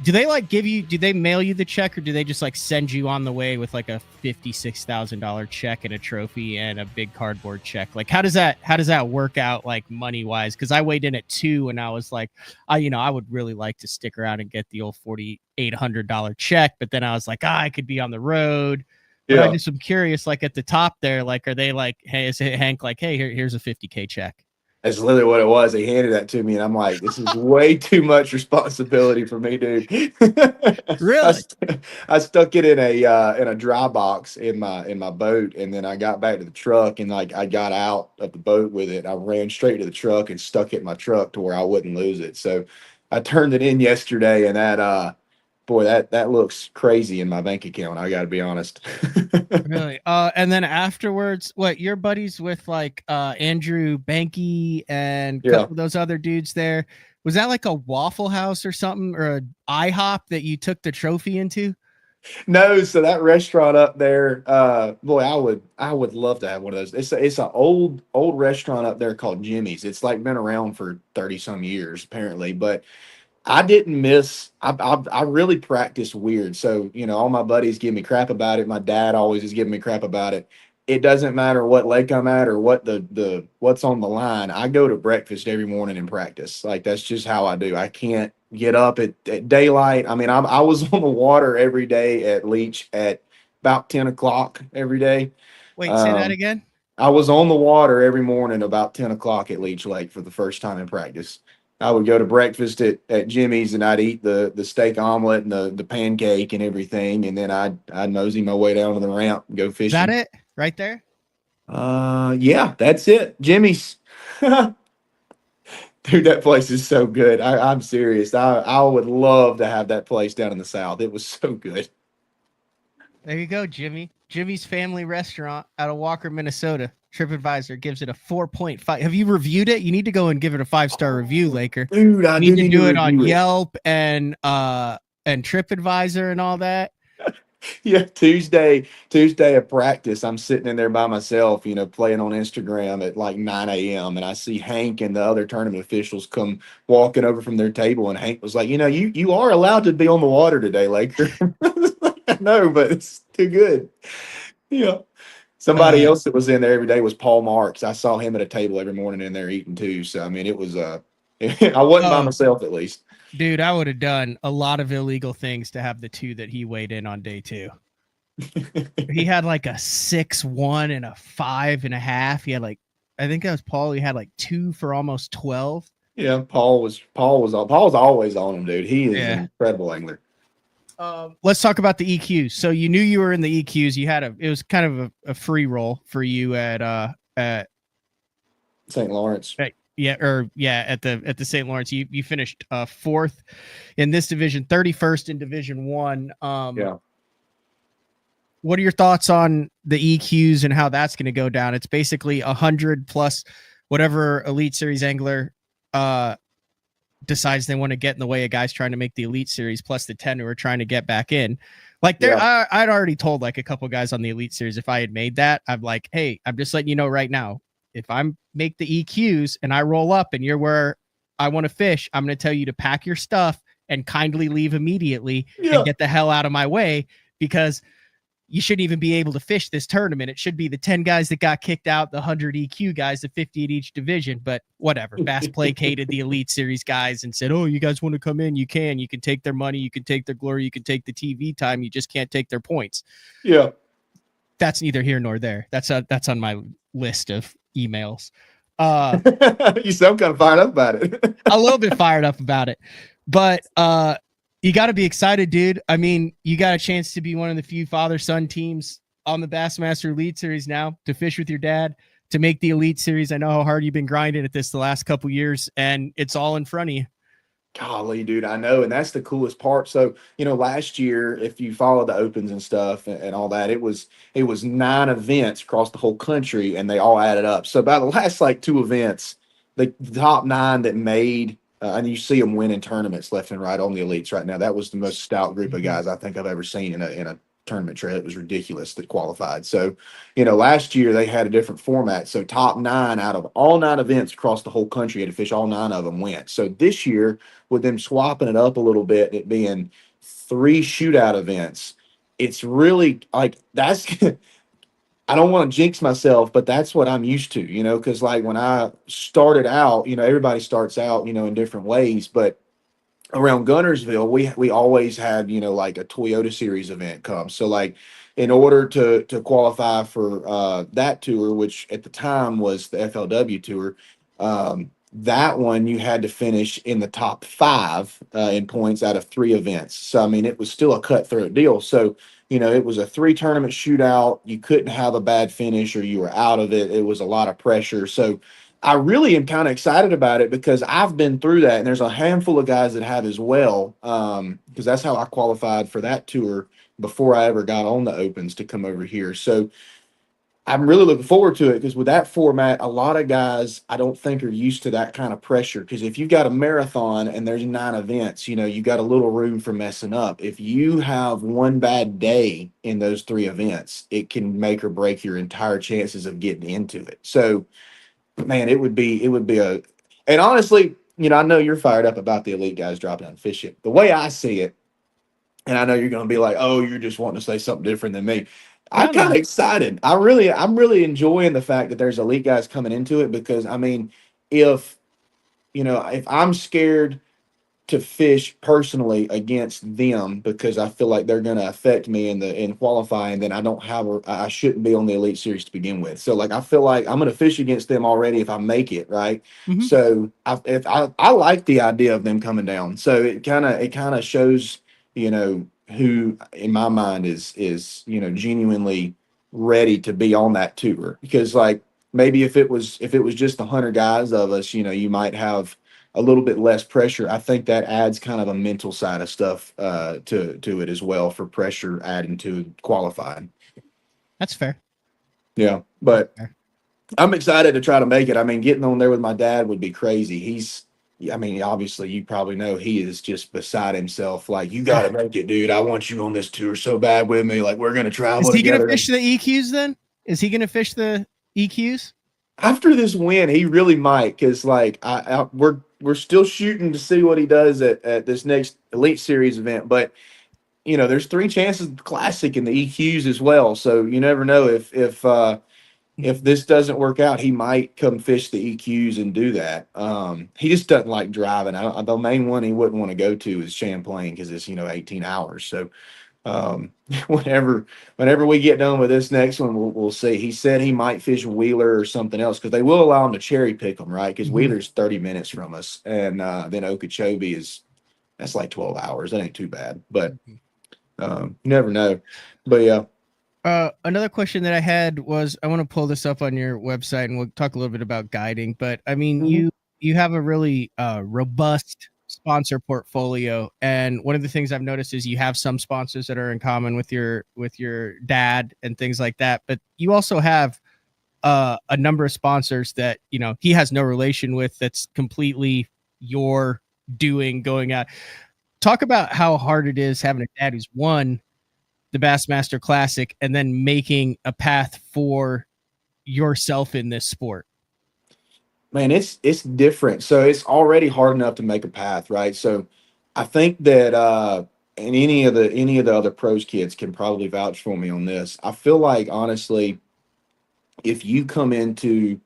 Do they mail you the check, or do they just like send you on the way with like a $56,000 check and a trophy and a big cardboard check? Like, how does that work out, like, money wise? Because I weighed in at 2 and I was like, I would really like to stick around and get the old $4,800 check, but then I was like, I could be on the road. But Yeah. I just am curious, like at the top there, like, are they like, hey, is it Hank like, hey, here's a $50K check? That's literally what it was. They handed that to me, and I'm like, this is way too much responsibility for me, dude. Really? I stuck it in a dry box in my boat, and then I got back to the truck, and like I got out of the boat with it. I ran straight to the truck and stuck it in my truck to where I wouldn't lose it. So I turned it in yesterday, and that looks crazy in my bank account. I got to be honest. Really? And then afterwards, what, your buddies with like Andrew Banky and a couple of those other dudes there? Was that like a Waffle House or something, or a IHOP that you took the trophy into? No, so that restaurant up there, boy, I would love to have one of those. It's an old restaurant up there called Jimmy's. It's like been around for 30 some years apparently, but I didn't miss. I really practice weird. So, all my buddies give me crap about it. My dad always is giving me crap about it. It doesn't matter what lake I'm at or what what's on the line. I go to breakfast every morning and practice. Like, that's just how I do. I can't get up at daylight. I mean, I was on the water every day at Leech at about 10 o'clock every day. Wait, say that again? I was on the water every morning about 10 o'clock at Leech Lake for the first time in practice. I would go to breakfast at Jimmy's, and I'd eat the steak omelet and the pancake and everything, and then I'd mosey my way down to the ramp and go fishing. Is that it right there? Yeah, that's it. Jimmy's. Dude, that place is so good. I'm serious. I would love to have that place down in the South. It was so good. There you go, Jimmy. Jimmy's Family Restaurant out of Walker, Minnesota. TripAdvisor gives it a 4.5. Have you reviewed it? You need to go and give it a 5-star review, Laker. Dude, I need to do it on Yelp and TripAdvisor and all that. Yeah, Tuesday at practice, I'm sitting in there by myself, playing on Instagram at like 9 a.m. and I see Hank and the other tournament officials come walking over from their table, and Hank was like, you are allowed to be on the water today, Laker. No, but it's too good. Somebody else that was in there every day was Paul Marks. I saw him at a table every morning in there eating too. So, I mean, it was, I wasn't by myself at least. Dude, I would have done a lot of illegal things to have the 2 that he weighed in on day 2. He had like a 6'1" and a 5.5. He had like, I think that was Paul. He had like 2 for almost 12. Yeah, Paul's always on him, dude. He is an incredible angler. Let's talk about the EQs. So you knew you were in the EQs. It was kind of a free roll for you at St. Lawrence. At the St. Lawrence. You finished 4th in this division, 31st in Division 1. What are your thoughts on the EQs and how that's going to go down? It's basically 100 plus whatever Elite Series angler decides they want to get in the way of guys trying to make the Elite Series, plus the 10 who are trying to get back in. Like, I'd already told like a couple guys on the Elite Series, if I had made that, I'm like, hey, I'm just letting you know right now, if I make the EQs and I roll up and you're where I want to fish, I'm going to tell you to pack your stuff and kindly leave immediately and get the hell out of my way, because you shouldn't even be able to fish this tournament. It should be the 10 guys that got kicked out, the 100 EQ guys, the 50 at each division. But whatever. Bass placated the Elite Series guys and said, oh, you guys want to come in? You can take their money. You can take their glory. You can take the TV time. You just can't take their points. Yeah. That's neither here nor there. That's on my list of emails. You sound kind of fired up about it. A little bit fired up about it. But you got to be excited, dude. I mean, you got a chance to be one of the few father-son teams on the Bassmaster Elite Series now, to fish with your dad, to make the Elite Series. I know how hard you've been grinding at this the last couple years, and it's all in front of you. Golly, dude, I know. And that's the coolest part. So, last year, if you followed the opens and stuff and all that, it was 9 events across the whole country, and they all added up. So by the last 2 events, the top 9 that made and you see them winning tournaments left and right on the elites right now. That was the most stout group of guys I think I've ever seen in a tournament trail. It was ridiculous that qualified. So, last year they had a different format. So top 9 out of all 9 events across the whole country, had to fish all 9 of them went. So this year, with them swapping it up a little bit, it being 3 shootout events, it's really like that's I don't want to jinx myself, but that's what I'm used to, because like when I started out, everybody starts out, in different ways, but around Gunnersville, we always had, like a Toyota Series event come. So like in order to qualify for that tour, which at the time was the FLW tour, that one you had to finish in the top 5 in points out of 3 events. So I mean, it was still a cutthroat deal. So it was a 3 tournament shootout. You couldn't have a bad finish or you were out of it. It was a lot of pressure. So I really am kind of excited about it because I've been through that, and there's a handful of guys that have as well. Because that's how I qualified for that tour before I ever got on the Opens to come over here. So I'm really looking forward to it because with that format, a lot of guys I don't think are used to that kind of pressure. Because if you've got a marathon and there's 9 events, you got a little room for messing up. If you have one bad day in those 3 events, it can make or break your entire chances of getting into it. So, man, it would be and honestly, I know you're fired up about the elite guys dropping out and fishing. The way I see it, and I know you're going to be like, oh, you're just wanting to say something different than me. I'm kind of excited. I'm really enjoying the fact that there's elite guys coming into it because I mean, if I'm scared to fish personally against them because I feel like they're going to affect me in qualifying, then I shouldn't be on the elite series to begin with. So like I feel like I'm going to fish against them already if I make it right. Mhm. So I like the idea of them coming down. So it kind of shows who in my mind is genuinely ready to be on that tour because like maybe if it was just 100 guys of us, you might have a little bit less pressure. I think that adds kind of a mental side of stuff to it as well for pressure adding to qualifying. That's fair. Yeah, but I'm excited to try to make it. I mean, getting on there with my dad would be crazy. Obviously you probably know he is just beside himself. Like, you got to make it, dude. I want you on this tour so bad with me. Like, we're going to travel Is he together. going to fish the EQs then? Is he going to fish the EQs? After this win, he really might, because like we're still shooting to see what he does at this next Elite Series event. But there's 3 chances of the Classic in the EQs as well. So you never know if this doesn't work out, he might come fish the EQs and do that. He just doesn't like driving. The main one he wouldn't want to go to is Champlain because it's 18 hours. So whenever we get done with this next one, we'll see. He said he might fish Wheeler or something else because they will allow him to cherry pick them, right? Because Wheeler's 30 minutes from us, and then Okeechobee that's like 12 hours. That ain't too bad, but you never know. But yeah. Another question that I had was, I want to pull this up on your website and we'll talk a little bit about guiding, but I mean, you have a really robust sponsor portfolio. And one of the things I've noticed is you have some sponsors that are in common with your dad and things like that. But you also have a number of sponsors that, he has no relation with, that's completely your doing, going out. Talk about how hard it is having a dad who's won the Bassmaster Classic and then making a path for yourself in this sport. Man, it's different. So it's already hard enough to make a path, right? So I think that and any of the other pros kids can probably vouch for me on this. I feel like honestly, if you come into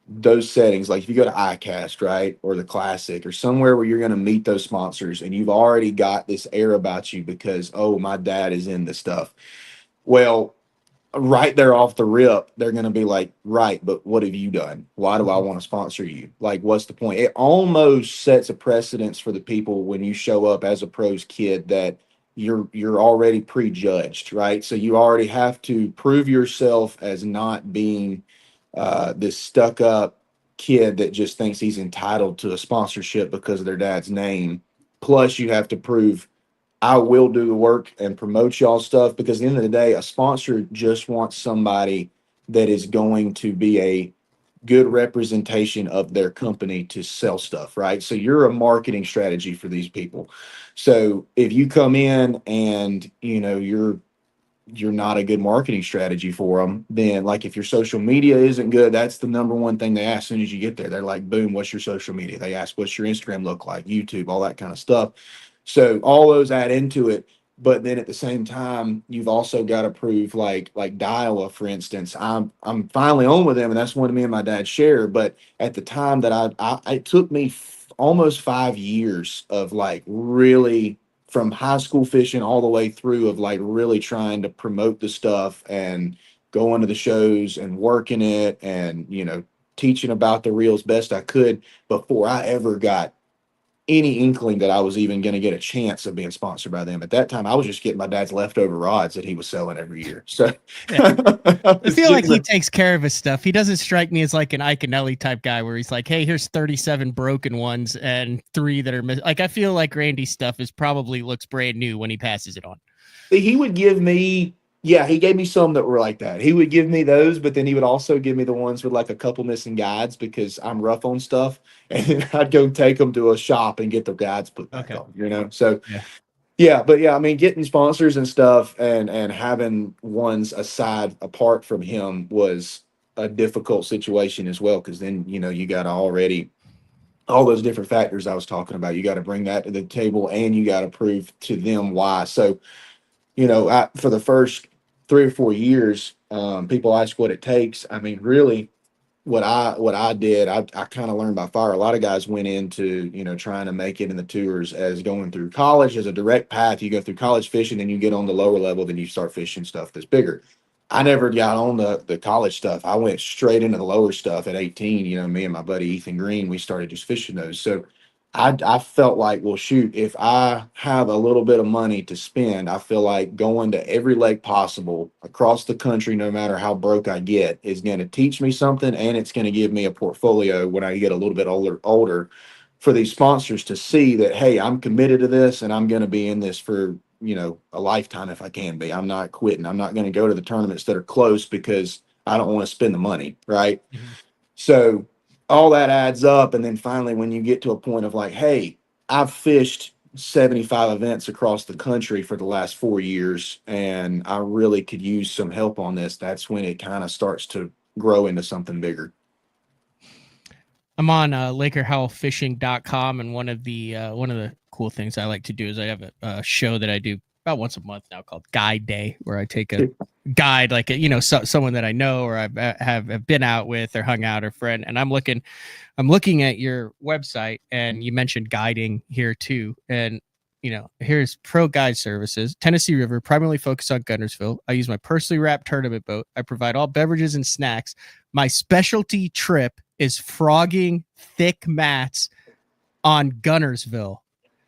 those settings, like if you go to ICAST, right, or the Classic or somewhere where you're going to meet those sponsors and you've already got this air about you because, oh, my dad is in this stuff. Well, right there off the rip, they're going to be like, right, but what have you done? Why do I want to sponsor you? Like, what's the point? It almost sets a precedence for the people when you show up as a pros kid that you're already prejudged, right? So you already have to prove yourself as not being this stuck up kid that just thinks he's entitled to a sponsorship because of their dad's name. Plus, you have to prove I will do the work and promote y'all stuff, because at the end of the day, a sponsor just wants somebody that is going to be a good representation of their company to sell stuff, right? So you're a marketing strategy for these people. So if you come in and, you know, you're not a good marketing strategy for them, then like if your social media isn't good, that's the number one thing they ask as soon as you get there. They're like, boom, what's your social media? They ask, what's your Instagram look like, YouTube, all that kind of stuff. So all those add into it. But then at the same time, you've also got to prove like Daiwa, for instance. I'm finally on with them, and that's one me and my dad share. But at the time that it took me almost 5 years of like really from high school fishing all the way through of like really trying to promote the stuff and going to the shows and working it and, you know, teaching about the reels best I could before I ever got any inkling that I was even going to get a chance of being sponsored by them. At that time, I was just getting my dad's leftover rods that he was selling every year. So I feel like he takes care of his stuff. He doesn't strike me as like an Iconelli type guy where he's like, hey, here's 37 broken ones and 3 that are like, I feel like Randy's stuff is probably looks brand new when he passes it on. He would give me, yeah, he gave me some that were like that. He would give me those, but then he would also give me the ones with like a couple missing guides because I'm rough on stuff. And then I'd go take them to a shop and get the guides put back on, you know? So, but I mean, getting sponsors and stuff and having ones apart from him was a difficult situation as well. Cause then, you know, you got to already all those different factors I was talking about. You got to bring that to the table and you got to prove to them why. So, you know, for the first 3 or 4 years, people ask what it takes. I mean, really, what I did, I kind of learned by fire. A lot of guys went into, you know, trying to make it in the tours as going through college as a direct path. You go through college fishing, then you get on the lower level, then you start fishing stuff that's bigger. I never got on the college stuff. I went straight into the lower stuff at 18. You know, me and my buddy Ethan Green, we started just fishing those. So I felt like, well, shoot, if I have a little bit of money to spend, I feel like going to every lake possible across the country, no matter how broke I get, is going to teach me something, and it's going to give me a portfolio when I get a little bit older for these sponsors to see that, hey, I'm committed to this and I'm going to be in this for, you know, a lifetime if I can be. I'm not quitting. I'm not going to go to the tournaments that are close because I don't want to spend the money, right? Mm-hmm. So all that adds up. And then finally, when you get to a point of like, hey, I've fished 75 events across the country for the last 4 years, and I really could use some help on this. That's when it kind of starts to grow into something bigger. I'm on LakerHowellFishing.com, and one of the cool things I like to do is I have a show that I do about once a month now called Guide Day, where I take a guide, like someone that I know or I have been out with or hung out or friend, and I'm looking at your website, and you mentioned guiding here too, and you know, here's Pro Guide Services, Tennessee River, primarily focused on Gunnersville. I use my personally wrapped tournament boat. I provide all beverages and snacks. My specialty trip is frogging thick mats on Gunnersville.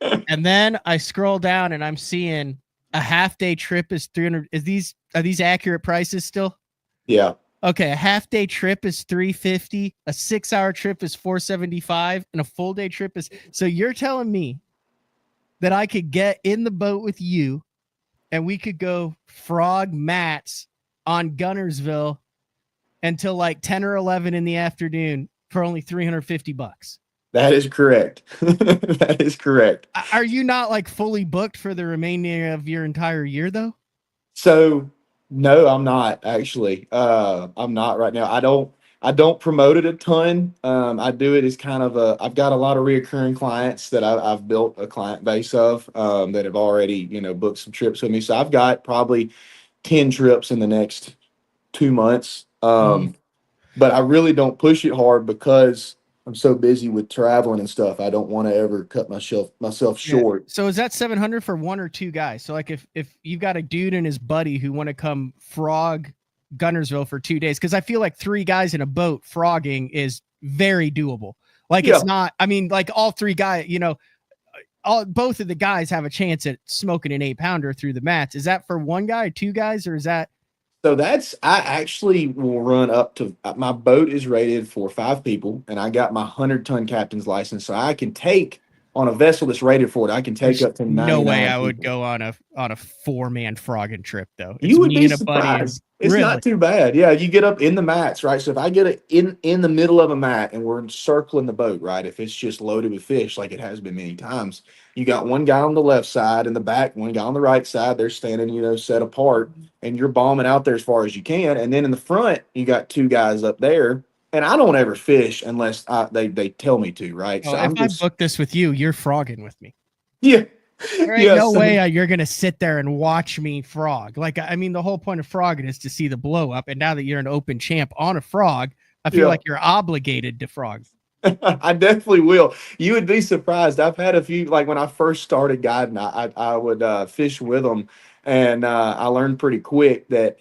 And then I scroll down and I'm seeing a half-day trip is 300. Are these accurate prices still? Yeah. Okay, a half-day trip is $350, a 6-hour trip is $475, and a full-day trip is. So you're telling me that I could get in the boat with you and we could go frog mats on Gunnersville until like 10 or 11 in the afternoon for only $350. That is correct. That is correct. Are you not like fully booked for the remainder of your entire year though? So no, I'm not actually. I'm not right now. I don't promote it a ton. I do it as kind of I've got a lot of reoccurring clients that I've built a client base of that have already, you know, booked some trips with me. So I've got probably 10 trips in the next 2 months. But I really don't push it hard because I'm so busy with traveling and stuff. I don't want to ever cut myself short. Yeah. So is that 700 for 1 or 2 guys? So like if you've got a dude and his buddy who want to come frog Gunnersville for 2 days, because I feel like 3 guys in a boat frogging is very doable. Like it's not. I mean, like all 3 guys, you know, both of the guys have a chance at smoking an 8-pounder through the mats. Is that for 1 guy, 2 guys, or is that? So I actually will run up to, my boat is rated for 5 people, and I got my 100-ton captain's license, so I can take on a vessel that's rated for it, I can take up to 99 no way I would people. go on a 4-man frogging trip though. It's You would me be and a buddy. surprised. It's Really? not too bad. Yeah, you get up in the mats, right? So if I get it in the middle of a mat and we're circling the boat, right? If it's just loaded with fish, like it has been many times, you got one guy on the left side in the back, one guy on the right side. They're standing, set apart, and you're bombing out there as far as you can. And then in the front, you got two guys up there. And I don't ever fish unless they tell me to, right? Oh, So if I book this with you, you're frogging with me. yeah. There ain't no way you're going to sit there and watch me frog. Like, I mean, the whole point of frogging is to see the blow up. And now that you're an open champ on a frog, I feel like you're obligated to frog. I definitely will. You would be surprised. I've had a few, like when I first started guiding, I would fish with them. And I learned pretty quick that,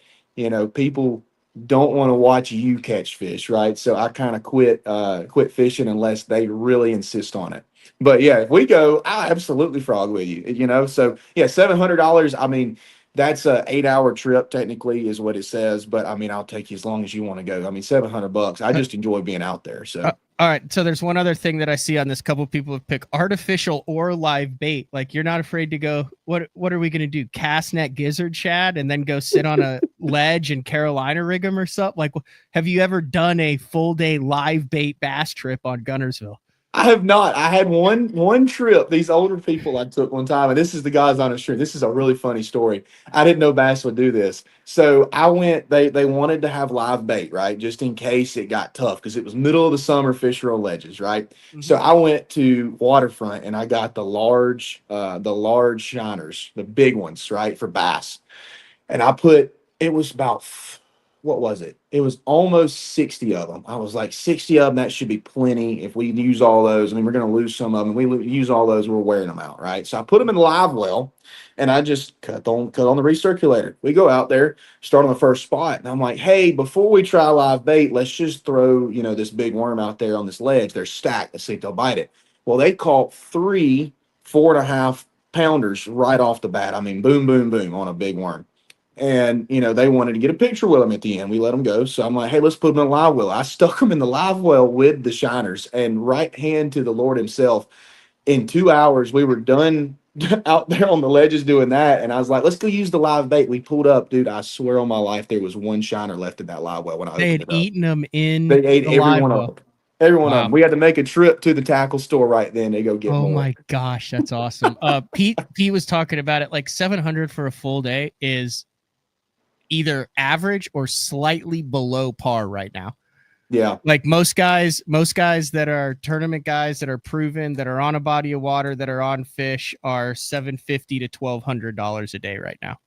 people don't want to watch you catch fish, right? So I kind of quit fishing unless they really insist on it. But yeah, if we go, I absolutely frog with you, So yeah, $700. I mean, that's a 8-hour trip technically is what it says. But I mean, I'll take you as long as you want to go. I mean, $700. I just enjoy being out there. So. All right. So there's one other thing that I see on this. Couple of people have picked artificial or live bait. Like you're not afraid to go, what are we going to do? Cast net gizzard shad and then go sit on a ledge in Carolina rig 'em or something? Like, have you ever done a full day live bait bass trip on Gunnersville? I have not. I had one trip. These older people I took one time, and this is the God's honest truth. This is a really funny story. I didn't know bass would do this, so I went. They wanted to have live bait, right, just in case it got tough because it was middle of the summer. Fish are on ledges, right? Mm-hmm. So I went to Waterfront and I got the large shiners, the big ones, right, for bass, and it was about. What was it? It was almost 60 of them. I was like, 60 of them, that should be plenty. If we use all those, I mean, we're going to lose some of them. We use all those, we're wearing them out, right? So I put them in live well, and I just cut on the recirculator. We go out there, start on the first spot, and I'm like, hey, before we try live bait, let's just throw, this big worm out there on this ledge. They're stacked. Let's see if they'll bite it. Well, they caught 3 4.5 pounders right off the bat. I mean, boom, boom, boom on a big worm. And, they wanted to get a picture with them at the end. We let them go. So I'm like, hey, let's put them in a live well. I stuck them in the live well with the shiners and right hand to the Lord himself. In 2 hours, we were done out there on the ledges doing that. And I was like, let's go use the live bait. We pulled up, dude. I swear on my life, there was one shiner left in that live well when I opened it up. They had eaten them in They ate every one well. of them. Every one of them. We had to make a trip to the tackle store right then to go get more. Oh my gosh, that's awesome. Pete was talking about it. Like 700 for a full day is either average or slightly below par right now. Yeah. Like most guys that are tournament guys that are proven, that are on a body of water, that are on fish are $750 to $1,200 a day right now.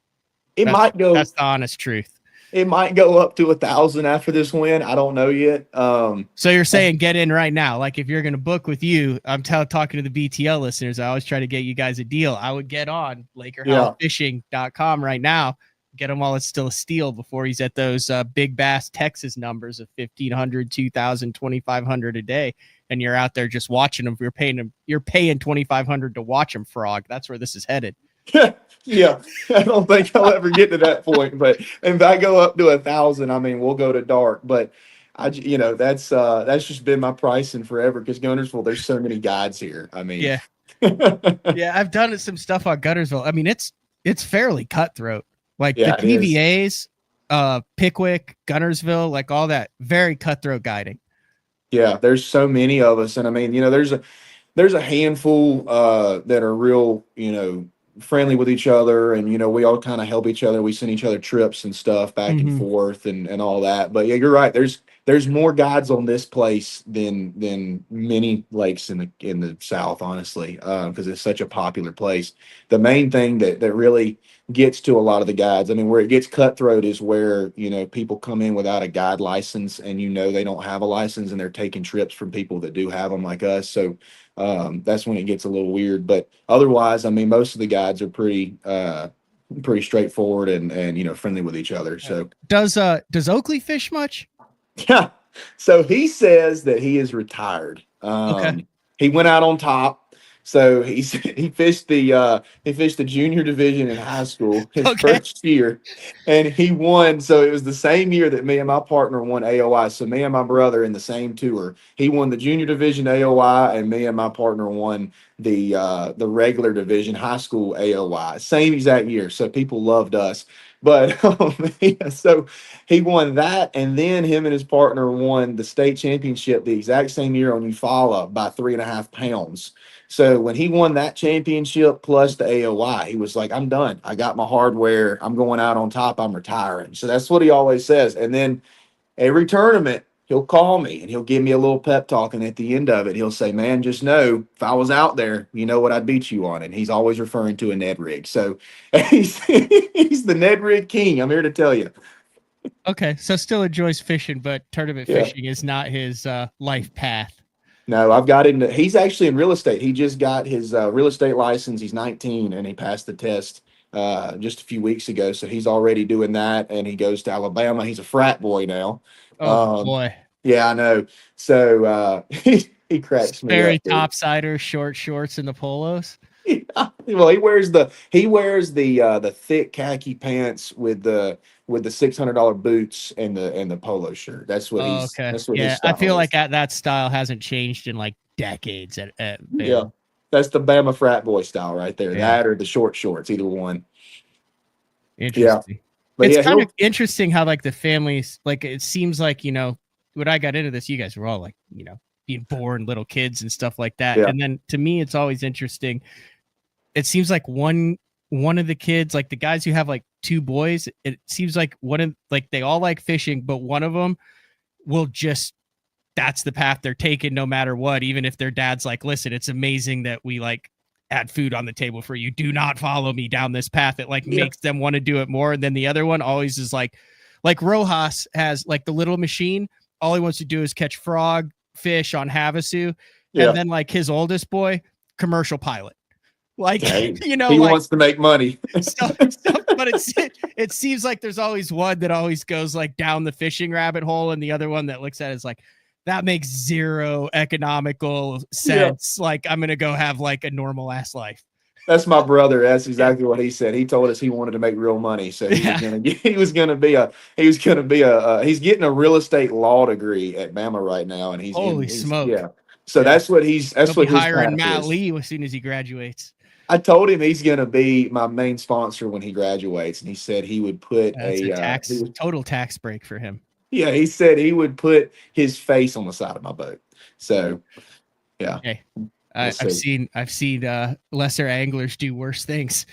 That's the honest truth. It might go up to 1,000 after this win. I don't know yet. So you're saying get in right now. Like if you're going to book with you, I'm talking to the BTL listeners. I always try to get you guys a deal. I would get on LakerHowellFishing.com right now. Get him while it's still a steal before he's at those big bass Texas numbers of 1,500, 2,000, 2,500 a day. And you're out there just watching them. You're paying 2,500 to watch them frog. That's where this is headed. Yeah. I don't think I'll ever get to that point, but if I go up to 1,000, I mean, we'll go to dark, but that's just been my pricing forever. Because Gunnersville, there's so many guides here. I mean, yeah, I've done some stuff on Gunnersville. I mean, it's fairly cutthroat. Like the PVAs, Pickwick, Gunnersville, like all that, very cutthroat guiding. Yeah, there's so many of us, and I mean, there's a handful that are real, friendly with each other, and we all kind of help each other. We send each other trips and stuff back and forth, and all that. But yeah, you're right. There's more guides on this place than many lakes in the South, honestly, because it's such a popular place. The main thing that really gets to a lot of the guides, I mean, where it gets cutthroat is where people come in without a guide license, and they don't have a license, and they're taking trips from people that do have them, like us. So that's when it gets a little weird. But otherwise, I mean, most of the guides are pretty straightforward and friendly with each other. So does Oakley fish much? Yeah. So he says that he is retired. Okay. He went out on top. So he fished the junior division in high school his Okay. first year, and he won. So it was the same year that me and my partner won AOI. So me and my brother in the same tour. He won the junior division AOI, and me and my partner won the regular division high school AOI. Same exact year. So people loved us. But so he won that, and then him and his partner won the state championship the exact same year on Eufaula by 3.5 pounds. So when he won that championship plus the AOI, he was like, I'm done. I got my hardware. I'm going out on top. I'm retiring. So that's what he always says. And then every tournament, he'll call me and he'll give me a little pep talk. And at the end of it, he'll say, man, just know if I was out there, you know what I'd beat you on. And he's always referring to a Ned rig. So he's the Ned rig king. I'm here to tell you. Okay. So still enjoys fishing, but tournament Yeah. fishing is not his life path. No, I've got into. He's actually in real estate. He just got his real estate license. He's 19 and he passed the test just a few weeks ago. So he's already doing that. And he goes to Alabama. He's a frat boy now. Oh boy. Yeah, I know. So he cracks me Very up. Dude. topsider, short shorts, and the polos. Yeah. Well, he wears the thick khaki pants with the $600 boots and the polo shirt. That's what he's. Okay. That's what Yeah, his style I feel is. like that style hasn't changed in like decades. At Yeah, that's the Bama frat boy style right there. Yeah. That or the short shorts, either one. Interesting. But It's yeah, kind of interesting how like the families, like it seems like, you know, when I got into this, you guys were all like, you know, being born little kids and stuff like that. Yeah. And then to me, it's always interesting. It seems like one of the kids, like the guys who have like two boys, it seems like they all like fishing, but one of them will just, that's the path they're taking no matter what. Even if their dad's like, listen, it's amazing that we like add food on the table for you. Do not follow me down this path. It like makes them want to do it more. And then the other one always is like Rojas has like the little machine. All he wants to do is catch frog, fish on Havasu. Yeah. And then like his oldest boy, commercial pilot. Like, you know, he like, wants to make money. stuff, but it seems like there's always one that always goes like down the fishing rabbit hole, and the other one that looks at it is like, that makes zero economical sense. Yeah. Like, I'm gonna go have like a normal ass life. That's my brother. That's exactly what he said. He told us he wanted to make real money, so he's getting a real estate law degree at Bama right now, and he's smoke. Yeah. So that's what he's hiring Matt Lee as soon as he graduates. I told him he's going to be my main sponsor when he graduates, and he said he would put total tax break for him. Yeah, he said he would put his face on the side of my boat. So, yeah. Hey, I've seen lesser anglers do worse things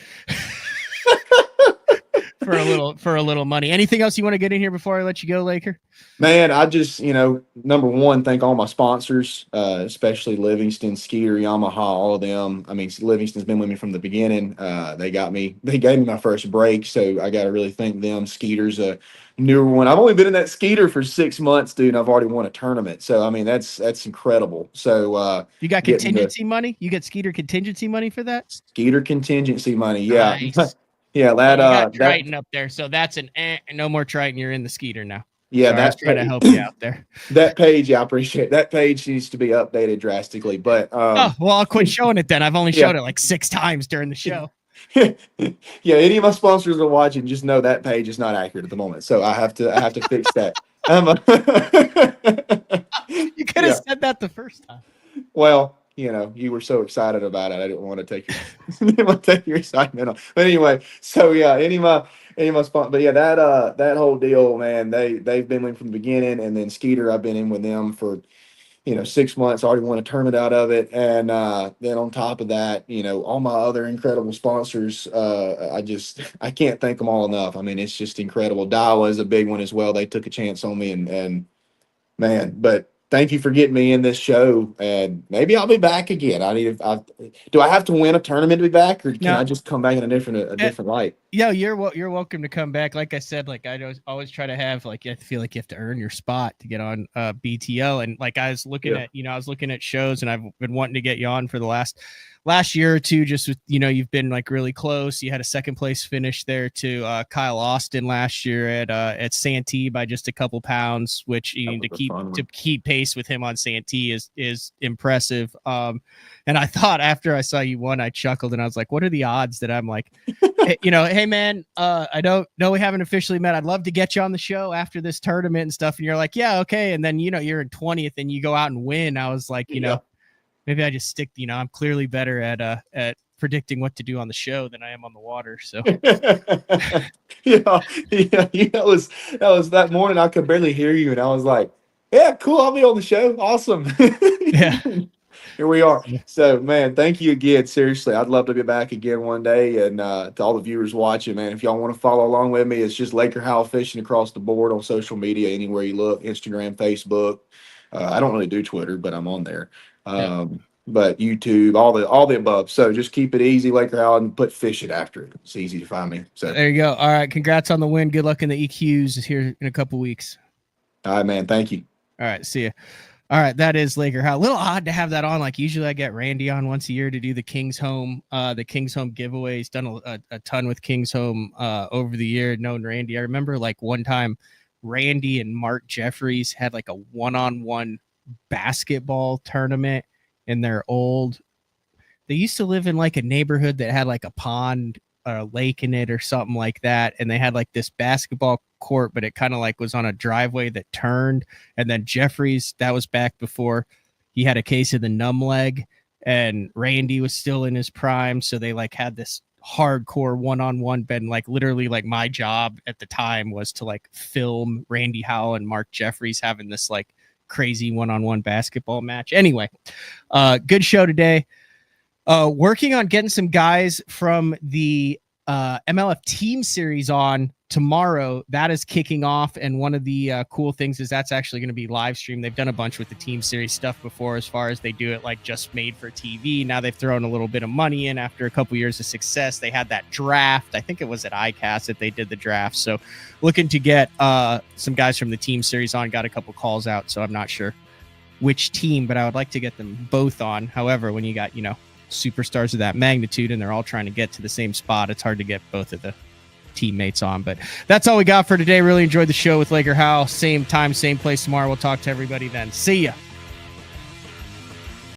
for a little money. Anything else you want to get in here before I let you go, Laker? Man, I just, number one, thank all my sponsors, especially Livingston, Skeeter, Yamaha, all of them. I mean, Livingston's been with me from the beginning. They gave me my first break, so I got to really thank them. Skeeter's a newer one. I've only been in that Skeeter for 6 months, dude, and I've already won a tournament. So, I mean, that's incredible. So, you got contingency money? You get Skeeter contingency money for that? Skeeter contingency money, yeah. Nice. Yeah, you got Triton up there, so that's no more Triton. You're in the Skeeter now. Yeah, that's trying to help you out there. That page, I appreciate it. That page needs to be updated drastically. But I'll quit showing it then. I've only showed it like 6 times during the show. Yeah, any of my sponsors are watching. Just know that page is not accurate at the moment, so I have to fix that. You could have said that the first time. Well, you were so excited about it. I didn't want to take your excitement off. But anyway, so yeah, any of my sponsors. But yeah, that whole deal, man. They've been with me from the beginning, and then Skeeter, I've been in with them for 6 months. Already won a tournament out of it, and then on top of that, all my other incredible sponsors. I can't thank them all enough. I mean, it's just incredible. Daiwa is a big one as well. They took a chance on me, and man, but. Thank you for getting me in this show, and maybe I'll be back again. Do I have to win a tournament to be back, or can I just come back in a different light? Yeah, you're welcome to come back. Like I said, like I always try to have I feel like you have to earn your spot to get on BTL, and like I was looking at shows, and I've been wanting to get you on for the last year or two. Just with you've been like really close. You had a second place finish there to Kyle Austin last year at Santee by just a couple pounds, which you need to keep pace with him on Santee is impressive. And I thought after I saw you won, I chuckled and I was like, what are the odds that I'm like, hey, hey man, I don't know, we haven't officially met. I'd love to get you on the show after this tournament and stuff. And you're like, yeah, okay. And then, you're in 20th and you go out and win. I was like, maybe I just stick, I'm clearly better at predicting what to do on the show than I am on the water. So that was that morning. I could barely hear you. And I was like, yeah, cool. I'll be on the show. Awesome. Yeah. Here we are. So, man, thank you again. Seriously, I'd love to be back again one day. And to all the viewers watching, man, if y'all want to follow along with me, it's just Laker Howell Fishing across the board on social media, anywhere you look, Instagram, Facebook. I don't really do Twitter, but I'm on there. But YouTube, all the above. So just keep it easy, Laker Howell, and put fishing after it. It's easy to find me. So there you go. All right. Congrats on the win. Good luck in the EQs here in a couple weeks. All right, man. Thank you. All right. See ya. All right, that is Laker Howell. A little odd to have that on. Like usually I get Randy on once a year to do the King's Home giveaway. He's done a ton with King's Home over the year, known Randy. I remember like one time Randy and Mark Jeffries had like a one-on-one basketball tournament in their they used to live in like a neighborhood that had like a pond or a lake in it or something like that. And they had like this basketball court, but it kind of like was on a driveway that turned. And then Jeffries, that was back before he had a case of the numb leg, and Randy was still in his prime. So they like had this hardcore one-on-one bed. And like literally like my job at the time was to like film Randy Howell and Mark Jeffries having this like crazy one-on-one basketball match. Anyway, good show today. Working on getting some guys from the MLF team series on tomorrow. That is kicking off, and one of the cool things is that's actually going to be live streamed. They've done a bunch with the team series stuff before, as far as they do it like just made for TV. Now they've thrown a little bit of money in after a couple years of success. They had that draft. I think it was at ICAST that they did the draft. So looking to get some guys from the team series on. Got a couple calls out, so I'm not sure which team, but I would like to get them both on. However, when you got, superstars of that magnitude and they're all trying to get to the same spot, it's hard to get both of the teammates on. But that's all we got for today. Really enjoyed the show with Laker Howell. Same time, same place tomorrow. We'll talk to everybody then. See ya.